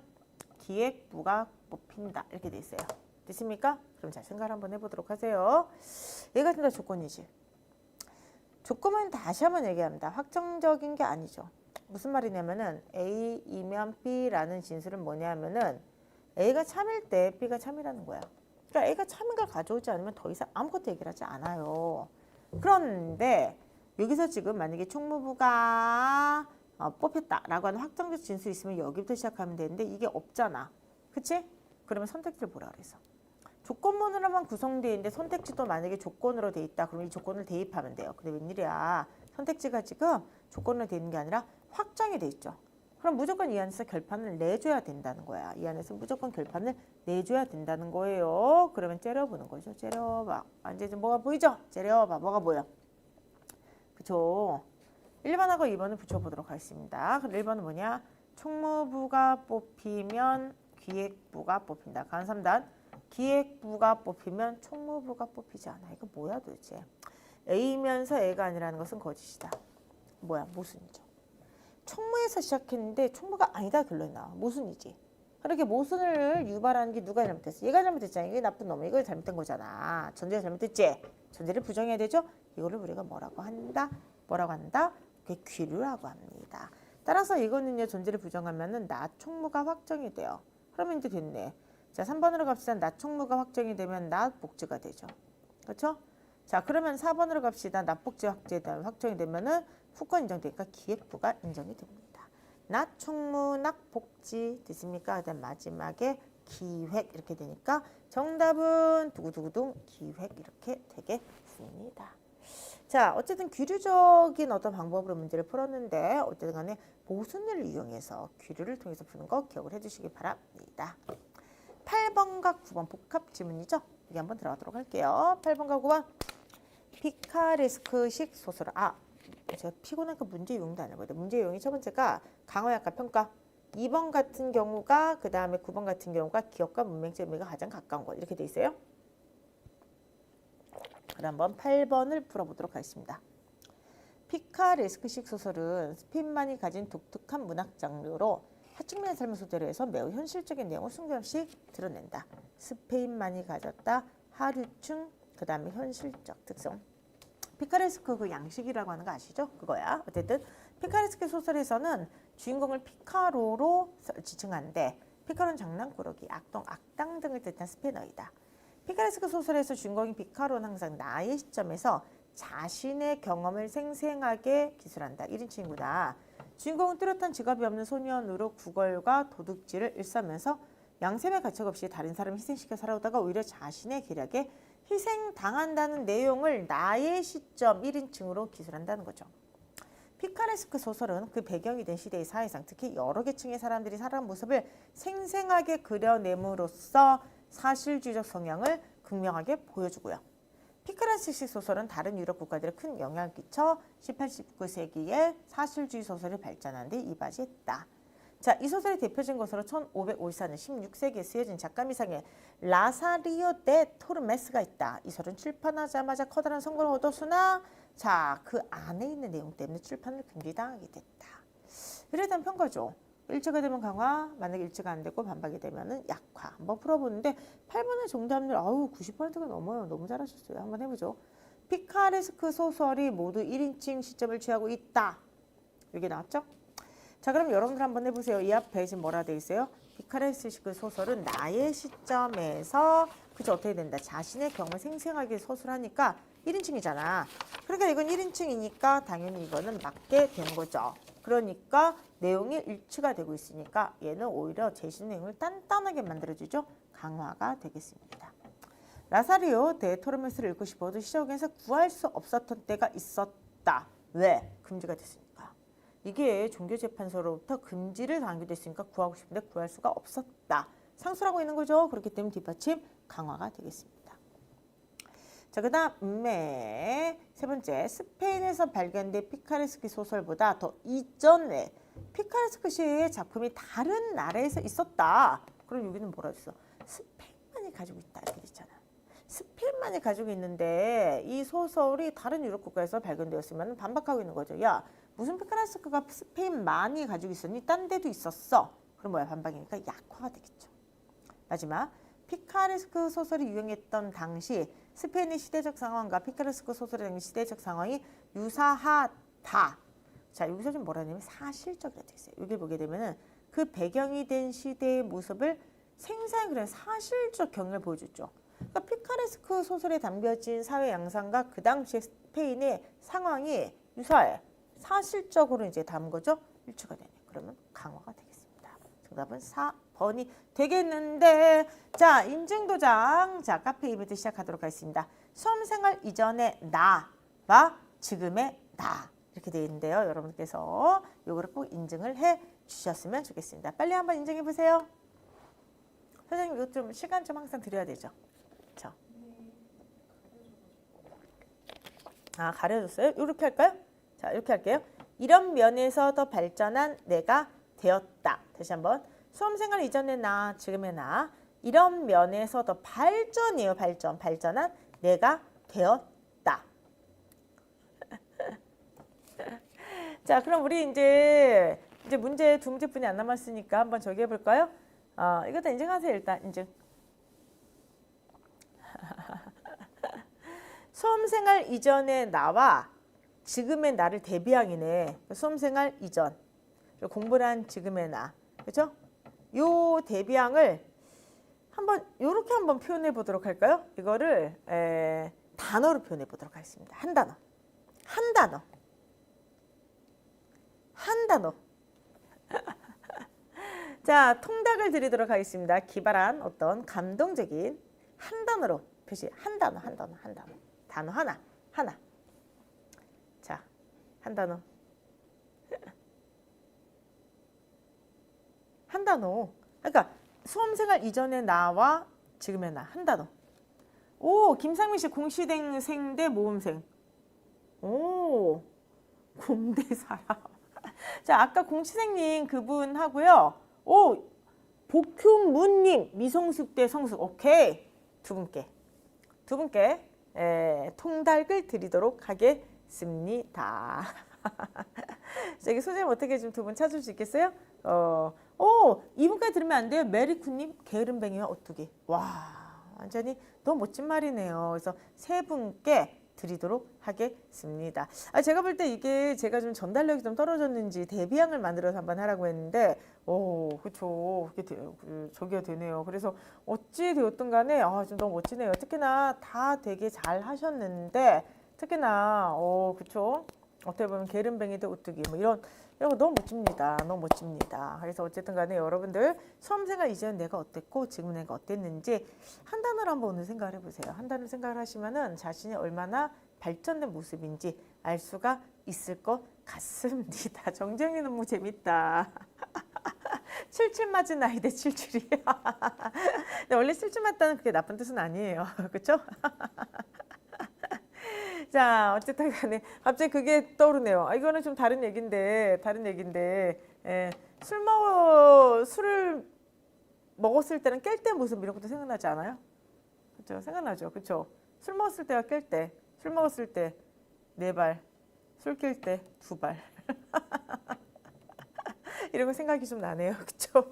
기획부가 뽑힌다. 이렇게 돼 있어요. 됐습니까? 그럼 자 생각을 한번 해보도록 하세요. 얘가 진짜 조건이지. 조건은 다시 한번 얘기합니다. 확정적인 게 아니죠. 무슨 말이냐면은 A이면 B라는 진술은 뭐냐면은 A가 참일 때 B가 참이라는 거야. 그러니까 A가 참인 걸 가져오지 않으면 더 이상 아무것도 얘기를 하지 않아요. 그런데 여기서 지금 만약에 총무부가 뽑혔다라고 하는 확정적 진술이 있으면 여기부터 시작하면 되는데 이게 없잖아. 그치? 그러면 선택지를 보라 그래서. 조건문으로만 구성되어 있는데 선택지도 만약에 조건으로 돼 있다. 그럼 이 조건을 대입하면 돼요. 근데 웬일이야. 선택지가 지금 조건으로 되어 있는 게 아니라 확정이 돼 있죠. 그럼 무조건 이 안에서 결판을 내줘야 된다는 거야. 이 안에서 무조건 결판을 내줘야 된다는 거예요. 그러면 째려보는 거죠. 째려봐. 이제 좀 뭐가 보이죠? 째려봐. 뭐가 보여? 그쵸? 1번하고 2번을 붙여보도록 하겠습니다. 그럼 1번은 뭐냐? 총무부가 뽑히면 기획부가 뽑힌다. 간 3단. 기획부가 뽑히면 총무부가 뽑히지 않아. 이거 뭐야 도대체? A면서 A가 아니라는 것은 거짓이다. 뭐야? 모순이죠. 총무에서 시작했는데 총무가 아니다 결론이 나와. 모순이지. 그렇게 모순을 유발하는 게 누가 잘못했어? 얘가 잘못했잖아. 이게 나쁜 놈. 이거 잘못된 거잖아. 전제가 잘못됐지? 전제를 부정해야 되죠? 이거를 우리가 뭐라고 한다? 뭐라고 한다? 그게 귀류라고 합니다. 따라서 이거는요. 전제를 부정하면은 나 총무가 확정이 돼요. 그러면 이제 됐네. 자, 3번으로 갑시다. 나 총무가 확정이 되면 나 복지가 되죠. 그렇죠? 자, 그러면 4번으로 갑시다. 나 복지 확정이 되면은 후권 인정되니까 기획부가 인정이 됩니다. 나 총무, 낙 복지 됐습니까? 그다음 마지막에 기획 이렇게 되니까 정답은 두구두구둥 기획 이렇게 되겠습니다. 자, 어쨌든 귀류적인 어떤 방법으로 문제를 풀었는데 어쨌든 간에 모순을 이용해서 귀류를 통해서 푸는 거 기억을 해주시기 바랍니다. 8번과 9번 복합 지문이죠? 여기 한번 들어가도록 할게요. 8번과 9번 피카레스크식 소설. 제가 피곤하니까 문제 유형도 안 해보거든요. 문제 유형이 첫 번째가 강화약과 평가. 2번 같은 경우가 그 다음에 9번 같은 경우가 기억과 문맥적 의미가 가장 가까운 것 이렇게 돼 있어요. 그럼 한번 8번을 풀어보도록 하겠습니다. 피카레스크식 소설은 스페인만이 가진 독특한 문학 장르로 하층민의 삶을 소재로 해서 매우 현실적인 내용을 숨김없이 드러낸다. 스페인만이 가졌다. 하류층 그 다음에 현실적 특성. 피카레스크 그 양식이라고 하는 거 아시죠? 그거야. 어쨌든 피카레스크 소설에서는 주인공을 피카로로 지칭하는데 피카로는 장난꾸러기, 악동, 악당 등을 뜻한 스페인어이다. 피카레스크 소설에서 주인공인 피카로는 항상 나의 시점에서 자신의 경험을 생생하게 기술한다. 1인칭이구나. 주인공은 뚜렷한 직업이 없는 소년으로 구걸과 도둑질을 일삼면서 양심의 가책 없이 다른 사람을 희생시켜 살아오다가 오히려 자신의 계략에 희생당한다는 내용을 나의 시점 1인칭으로 기술한다는 거죠. 피카레스크 소설은 그 배경이 된 시대의 사회상 특히 여러 계층의 사람들이 살아가는 모습을 생생하게 그려냄으로써 사실주의적 성향을 극명하게 보여주고요. 피카레스크 소설은 다른 유럽 국가들에 큰 영향을 끼쳐 18, 19세기에 사실주의 소설이 발전하는 데 이바지했다. 자, 이 소설의 대표적인 것으로 1554년 16세기에 쓰여진 작가미상의 라사리오 데 토르메스가 있다. 이 소설은 출판하자마자 커다란 성공을 얻었으나 자, 그 안에 있는 내용 때문에 출판을 금지당하게 됐다. 이에 대한 평가죠. 일치가 되면 강화, 만약에 일치가 안 되고 반박이 되면 약화. 한번 풀어보는데 8번의 정답률 90%가 넘어요. 너무 잘하셨어요. 한번 해보죠. 피카레스크 소설이 모두 1인칭 시점을 취하고 있다. 이게 나왔죠? 자, 그럼 여러분들 한번 해보세요. 이 앞에 지금 뭐라 돼 있어요? 피카레스크 소설은 나의 시점에서 그죠? 어떻게 된다? 자신의 경험을 생생하게 서술하니까 1인칭이잖아. 그러니까 이건 1인칭이니까 당연히 이거는 맞게 되는 거죠. 그러니까 내용이 일치가 되고 있으니까 얘는 오히려 제시 내용을 단단하게 만들어주죠. 강화가 되겠습니다. 라사리오 데 토르메스를 읽고 싶어도 시적에서 구할 수 없었던 때가 있었다. 왜? 금지가 됐으니까. 이게 종교재판소로부터 금지를 당기됐으니까 구하고 싶은데 구할 수가 없었다. 상수라고 있는 거죠. 그렇기 때문에 뒷받침 강화가 되겠습니다. 자, 그 다음에 세 번째, 스페인에서 발견된 피카레스크 소설보다 더 이전에 피카레스크 시의 작품이 다른 나라에서 있었다. 그럼 여기는 뭐라 했어? 스페인만이 가지고 있다. 이렇게 됐잖아. 스페인만이 가지고 있는데 이 소설이 다른 유럽 국가에서 발견되었으면 반박하고 있는 거죠. 야, 무슨 피카레스크가 스페인만이 가지고 있었니? 딴 데도 있었어. 그럼 뭐야? 반박이니까 약화가 되겠죠. 마지막, 피카레스크 소설이 유행했던 당시 스페인의 시대적 상황과 피카레스크 소설의 당시 시대적 상황이 유사하다. 자, 여기서 좀 뭐라 하냐면 사실적이라 되어 있어요. 여기 보게 되면은 그 배경이 된 시대의 모습을 생생히 그런 사실적 경험을 보여줬죠. 그러니까 피카레스크 소설에 담겨진 사회 양상과 그 당시의 스페인의 상황이 유사해. 사실적으로 이제 담은 거죠. 일치가 되네. 그러면 강화가 되겠습니다. 정답은 4번이 되겠는데, 자, 인증도장. 자, 카페 이벤트 시작하도록 하겠습니다. 수험생활 이전의 나와 지금의 나. 이렇게 되어 있는데요. 여러분께서 이거를 꼭 인증을 해 주셨으면 좋겠습니다. 빨리 한번 인증해 보세요. 선생님 이거 좀 시간 좀 항상 드려야 되죠. 그렇죠? 아, 가려줬어요? 이렇게 할까요? 자, 이렇게 할게요. 이런 면에서 더 발전한 내가 되었다. 다시 한번. 수험생활 이전의 나, 지금의 나. 이런 면에서 더 발전이에요. 발전한 내가 되었다. 자, 그럼 우리 이제 문제 두 문제뿐이 안 남았으니까 한번 저기 해볼까요? 이것도 인증하세요. 일단 인증. 수험생활 이전의 나와 지금의 나를 대비항이네. 수험생활 이전. 공부를 한 지금의 나. 그렇죠? 요 대비항을 한번 요렇게 한번 표현해 보도록 할까요? 이거를 단어로 표현해 보도록 하겠습니다. 한 단어. 한 단어. 한 단어. 자, 통닭을 드리도록 하겠습니다. 기발한 어떤 감동적인 한 단어로 표시. 한 단어. 단어 하나. 자, 한 단어. 한 단어. 그러니까 수험생활 이전의 나와 지금의 나. 한 단어. 오, 김상민 씨 공시생대 대 모험생. 오, 공대 사람. 자, 아까 공시생님 그분 하고요. 오, 복효문님 미성숙 대 성숙. 오케이. 두 분께 통닭을 드리도록 하겠습니다. 저기 소장님 어떻게 좀 두 분 찾을 수 있겠어요? 이분까지 들으면 안 돼요. 메리쿠님 게으름뱅이와 오뚜기. 와, 완전히 너무 멋진 말이네요. 그래서 세 분께 드리도록 하겠습니다. 제가 볼 때 이게 제가 좀 전달력이 좀 떨어졌는지 대비항을 만들어서 한번 하라고 했는데, 그쵸. 저기가 되네요. 그래서 어찌 되었든 간에, 좀 너무 멋지네요. 특히나 다 되게 잘 하셨는데, 특히나, 그쵸. 어떻게 보면 게으름뱅이도 오뚜기, 뭐 이런 거 너무 멋집니다. 너무 멋집니다. 그래서 어쨌든 간에 여러분들 수험생활 이전 내가 어땠고 지금 내가 어땠는지 한 단어로 한번 오늘 생각을 해보세요. 한 단어로 생각을 하시면은 자신이 얼마나 발전된 모습인지 알 수가 있을 것 같습니다. 정정이 너무 재밌다. 77 맞은 아이 대 77이야. 근데 원래 77 맞다는 그게 나쁜 뜻은 아니에요. 그렇죠? 자, 어쨌든 간에 갑자기 그게 떠오르네요. 이거는 좀 다른 얘기인데 술을 먹었을 때는 깰 때 모습 이런 것도 생각나지 않아요? 그렇죠? 생각나죠? 그렇죠? 술 먹었을 때와 깰 때, 술 먹었을 때 4발, 술 깰 때 2발. 이런 거 생각이 좀 나네요. 그렇죠?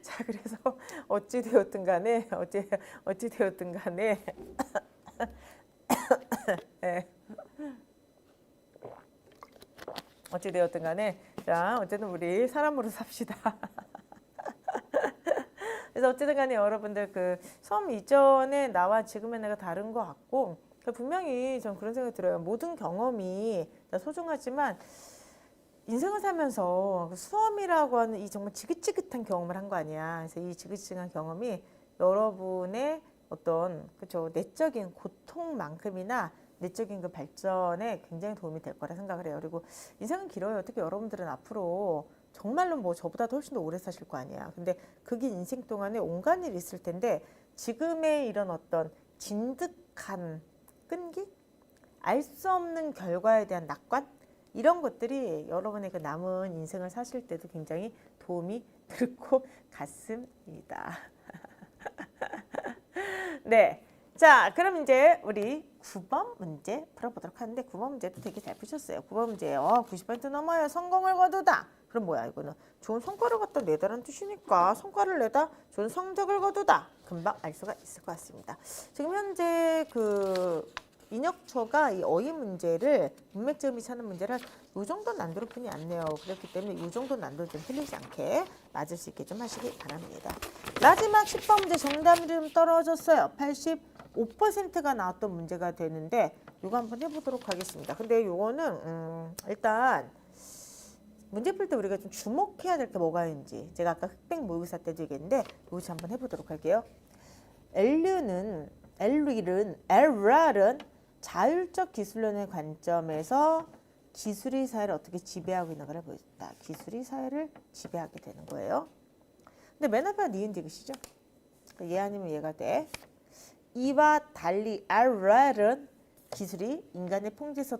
자, 그래서 어찌 되었든 간에 어찌 되었든 간에 자, 어쨌든 우리 사람으로 삽시다. 그래서 어쨌든 간에 여러분들 그 수험 이전에 나와 지금의 내가 다른 것 같고 분명히 전 그런 생각이 들어요. 모든 경험이 소중하지만 인생을 살면서 수험이라고 하는 이 정말 지긋지긋한 경험을 한 거 아니야. 그래서 이 지긋지긋한 경험이 여러분의 어떤 그쵸 내적인 고통만큼이나 내적인 그 발전에 굉장히 도움이 될 거라 생각을 해요. 그리고 인생은 길어요. 특히 여러분들은 앞으로 정말로 뭐 저보다도 훨씬 더 오래 사실 거 아니야. 근데 그게 인생 동안에 온갖 일이 있을 텐데 지금의 이런 어떤 진득한 끈기? 알 수 없는 결과에 대한 낙관? 이런 것들이 여러분의 그 남은 인생을 사실 때도 굉장히 도움이 될 것 같습니다. 네. 자, 그럼 이제 우리 9번 문제 풀어보도록 하는데 9번 문제도 되게 잘 푸셨어요. 9번 문제요. 90% 넘어요. 성공을 거두다. 그럼 뭐야 이거는? 좋은 성과를 갖다 내다라는 뜻이니까 성과를 내다 좋은 성적을 거두다. 금방 알 수가 있을 것 같습니다. 지금 현재 그 인혁처가 이 어휘 문제를 문맥점이 찾는 문제를 이 정도 난도로 푼이 안 내요. 그렇기 때문에 이 정도 난도를 좀 틀리지 않게 맞을 수 있게 좀 하시기 바랍니다. 마지막 10번 문제 정답이 좀 떨어졌어요. 85%가 나왔던 문제가 되는데 이거 한번 해보도록 하겠습니다. 근데 이거는 일단 문제 풀 때 우리가 좀 주목해야 될 게 뭐가 있는지 제가 아까 흑백 모의고사 때도 얘기했는데 이것을 한번 해보도록 할게요. 엘랄은 자율적 기술론의 관점에서 기술이 사회를 어떻게 지배하고 있는 걸 보여줬다. 기술이 사회를 지배하게 되는 거예요. 근데 맨 앞에 니은 디귿이죠. 얘 아니면 얘가 돼. 이와 달리 RL은 기술이 인간의 통제에서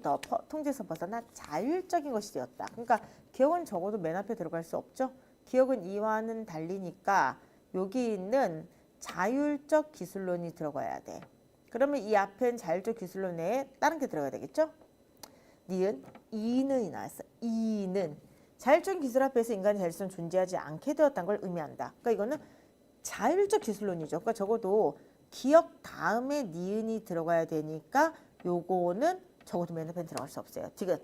벗어나 자율적인 것이 되었다. 그러니까 기억은 적어도 맨 앞에 들어갈 수 없죠. 기억은 이와는 달리니까 여기 있는 자율적 기술론이 들어가야 돼. 그러면 이 앞엔 자율적 기술론에 다른 게 들어가야 되겠죠? 니은, 이는이 나왔어. 이는. 자율적인 기술 앞에서 인간의 자율성은 존재하지 않게 되었다는 걸 의미한다. 그러니까 이거는 자율적 기술론이죠. 그러니까 적어도 기억 다음에 니은이 들어가야 되니까 요거는 적어도 맨 앞에 들어갈 수 없어요. 디귿.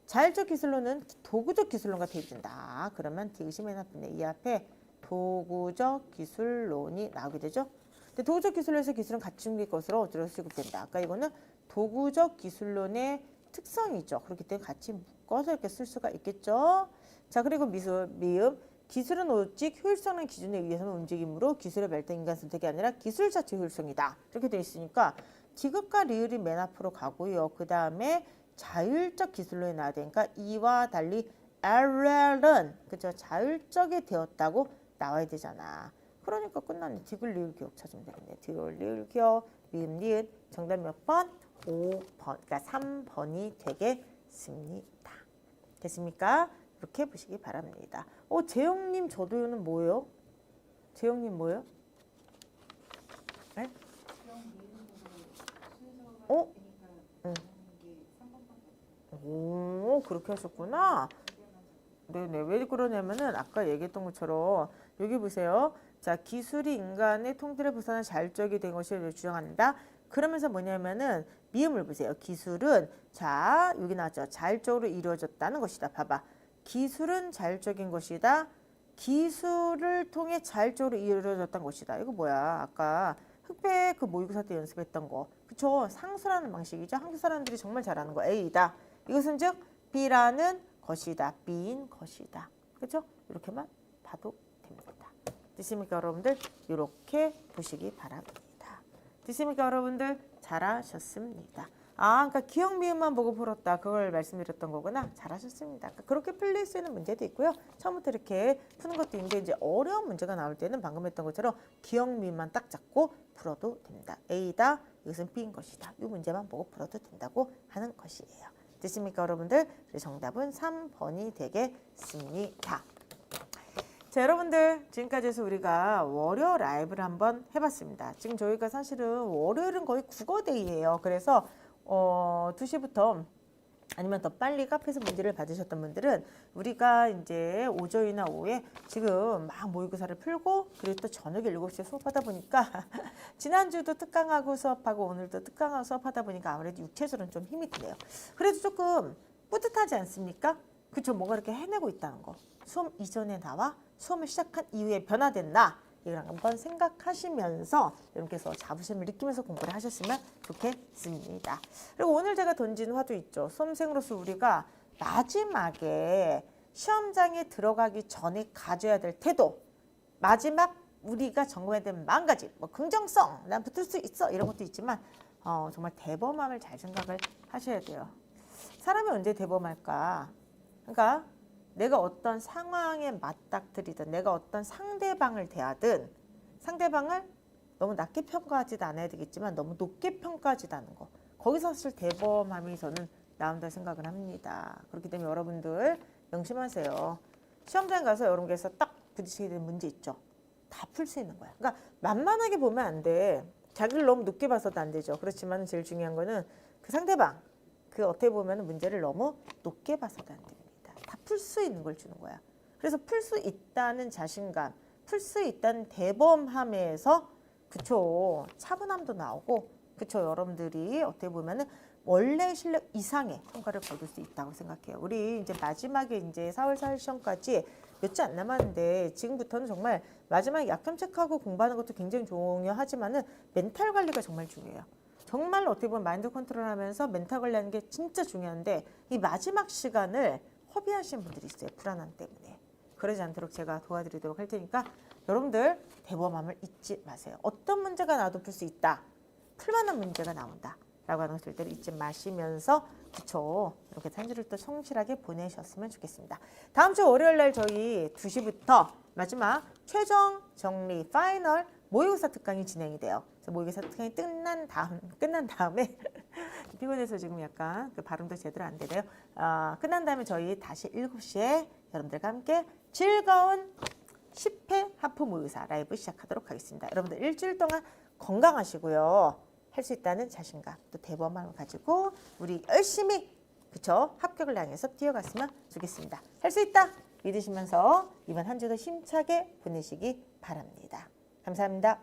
자율적 기술론은 도구적 기술론과 대입된다. 그러면 디귿이 맨 앞에 이 앞에 도구적 기술론이 나오게 되죠. 근데 도구적 기술론에서 기술은 갖춘 것으로 어디로 취급된다. 아까 이거는 도구적 기술론의 특성이죠. 그렇기 때문에 같이 묶어서 이렇게 쓸 수가 있겠죠. 자, 그리고 미음. 기술은 오직 효율성의 기준에 의해서만 움직이므로 기술의 발달 인간 선택이 아니라 기술 자체 효율성이다. 이렇게 되어 있으니까 디귿과 리을이 맨 앞으로 가고요. 그 다음에 자율적 기술론이 나와야 되니까 이와 달리 LL은 그죠? 자율적이 되었다고 나와야 되잖아. 그러니까 끝났네. 디귿 리을 기억 찾으면 되겠네. 디귿 리을 기억 미음 니은 정답 몇 번? 5번. 그러니까 3번이 되겠습니다. 됐습니까? 이렇게 보시기 바랍니다. 재영님 저도요는 뭐예요? 재영님 뭐예요? 네? 응. 오, 그렇게 하셨구나. 네네. 왜 그러냐면은 아까 얘기했던 것처럼 여기 보세요. 자, 기술이 인간의 통제를 벗어나 자율적이 된 것을 주장한다. 그러면서 뭐냐면은 미음을 보세요. 기술은 자, 여기 나왔죠. 자율적으로 이루어졌다는 것이다. 봐봐. 기술은 자율적인 것이다. 기술을 통해 자율적으로 이루어졌던 것이다. 이거 뭐야? 아까 흑백 그 모의고사 때 연습했던 거. 그쵸? 상수라는 방식이죠. 한국 사람들이 정말 잘하는 거. A다. 이것은 즉 B라는 것이다. B인 것이다. 그죠? 이렇게만 봐도 됩니다. 됐습니까, 여러분들? 이렇게 보시기 바랍니다. 됐습니까, 여러분들? 잘하셨습니다. 그러니까 기억 미음만 보고 풀었다. 그걸 말씀드렸던 거구나. 잘하셨습니다. 그러니까 그렇게 풀릴 수 있는 문제도 있고요. 처음부터 이렇게 푸는 것도 있는데 이제 어려운 문제가 나올 때는 방금 했던 것처럼 기억 미음만 딱 잡고 풀어도 됩니다. A다. 이것은 B인 것이다. 이 문제만 보고 풀어도 된다고 하는 것이에요. 됐습니까, 여러분들? 정답은 3번이 되겠습니다. 자, 여러분들 지금까지 해서 우리가 월요 라이브를 한번 해봤습니다. 지금 저희가 사실은 월요일은 거의 국어데이예요. 그래서 2시부터 아니면 더 빨리 카페에서 문제를 받으셨던 분들은 우리가 이제 오전이나 오후에 지금 막 모의고사를 풀고 그리고 또 저녁에 7시에 수업하다 보니까 지난주도 특강하고 수업하고 오늘도 특강하고 수업하다 보니까 아무래도 육체적으로는 좀 힘이 드네요. 그래도 조금 뿌듯하지 않습니까? 그쵸? 뭔가 이렇게 해내고 있다는 거. 수업 이전에 나와 수업을 시작한 이후에 변화됐나? 이걸 한번 생각하시면서 여러분께서 자부심을 느끼면서 공부를 하셨으면 좋겠습니다. 그리고 오늘 제가 던진 화두 있죠. 수험생으로서 우리가 마지막에 시험장에 들어가기 전에 가져야 될 태도. 마지막 우리가 점검해야 될 마음가짐. 뭐 긍정성, 난 붙을 수 있어 이런 것도 있지만 정말 대범함을 잘 생각을 하셔야 돼요. 사람이 언제 대범할까? 그러니까 내가 어떤 상황에 맞닥뜨리든 내가 어떤 상대방을 대하든 상대방을 너무 낮게 평가하지도 않아야 되겠지만 너무 높게 평가하지도 않은 거. 거기서 사실 대범함이 저는 나온다 생각을 합니다. 그렇기 때문에 여러분들 명심하세요. 시험장에 가서 여러분께서 딱 부딪히게 된 문제 있죠. 다 풀 수 있는 거야. 그러니까 만만하게 보면 안 돼. 자기를 너무 높게 봐서도 안 되죠. 그렇지만 제일 중요한 거는 그 상대방, 그 어떻게 보면 문제를 너무 높게 봐서도 안 됩니다. 다 풀 수 있는 걸 주는 거야. 그래서 풀 수 있다는 자신감, 풀 수 있다는 대범함에서 그쵸 차분함도 나오고 그쵸 여러분들이 어떻게 보면은 원래 실력 이상의 성과를 거둘 수 있다고 생각해요. 우리 이제 마지막에 이제 4월 4일 시험까지 몇 주 안 남았는데 지금부터는 정말 마지막에 약점 체크하고 공부하는 것도 굉장히 중요하지만은 멘탈 관리가 정말 중요해요. 정말 어떻게 보면 마인드 컨트롤하면서 멘탈 관리하는 게 진짜 중요한데 이 마지막 시간을 허비하시는 분들이 있어요. 불안함 때문에. 그러지 않도록 제가 도와드리도록 할 테니까 여러분들 대범함을 잊지 마세요. 어떤 문제가 나와도 풀 수 있다. 풀만한 문제가 나온다. 라고 하는 거 절대로 잊지 마시면서 그쵸 이렇게 한 주를 또 성실하게 보내셨으면 좋겠습니다. 다음 주 월요일 날 저희 2시부터 마지막 최종 정리 파이널 모의고사 특강이 진행이 돼요. 그래서 모의고사 특강이 끝난 다음에 피곤해서 지금 약간 그 발음도 제대로 안 되네요. 끝난 다음에 저희 다시 7시에 여러분들과 함께 즐거운 10회 하프 모의고사 라이브 시작하도록 하겠습니다. 여러분들 일주일 동안 건강하시고요. 할 수 있다는 자신감 또 대범함을 가지고 우리 열심히 그쵸 합격을 향해서 뛰어갔으면 좋겠습니다. 할 수 있다 믿으시면서 이번 한 주도 힘차게 보내시기 바랍니다. 감사합니다.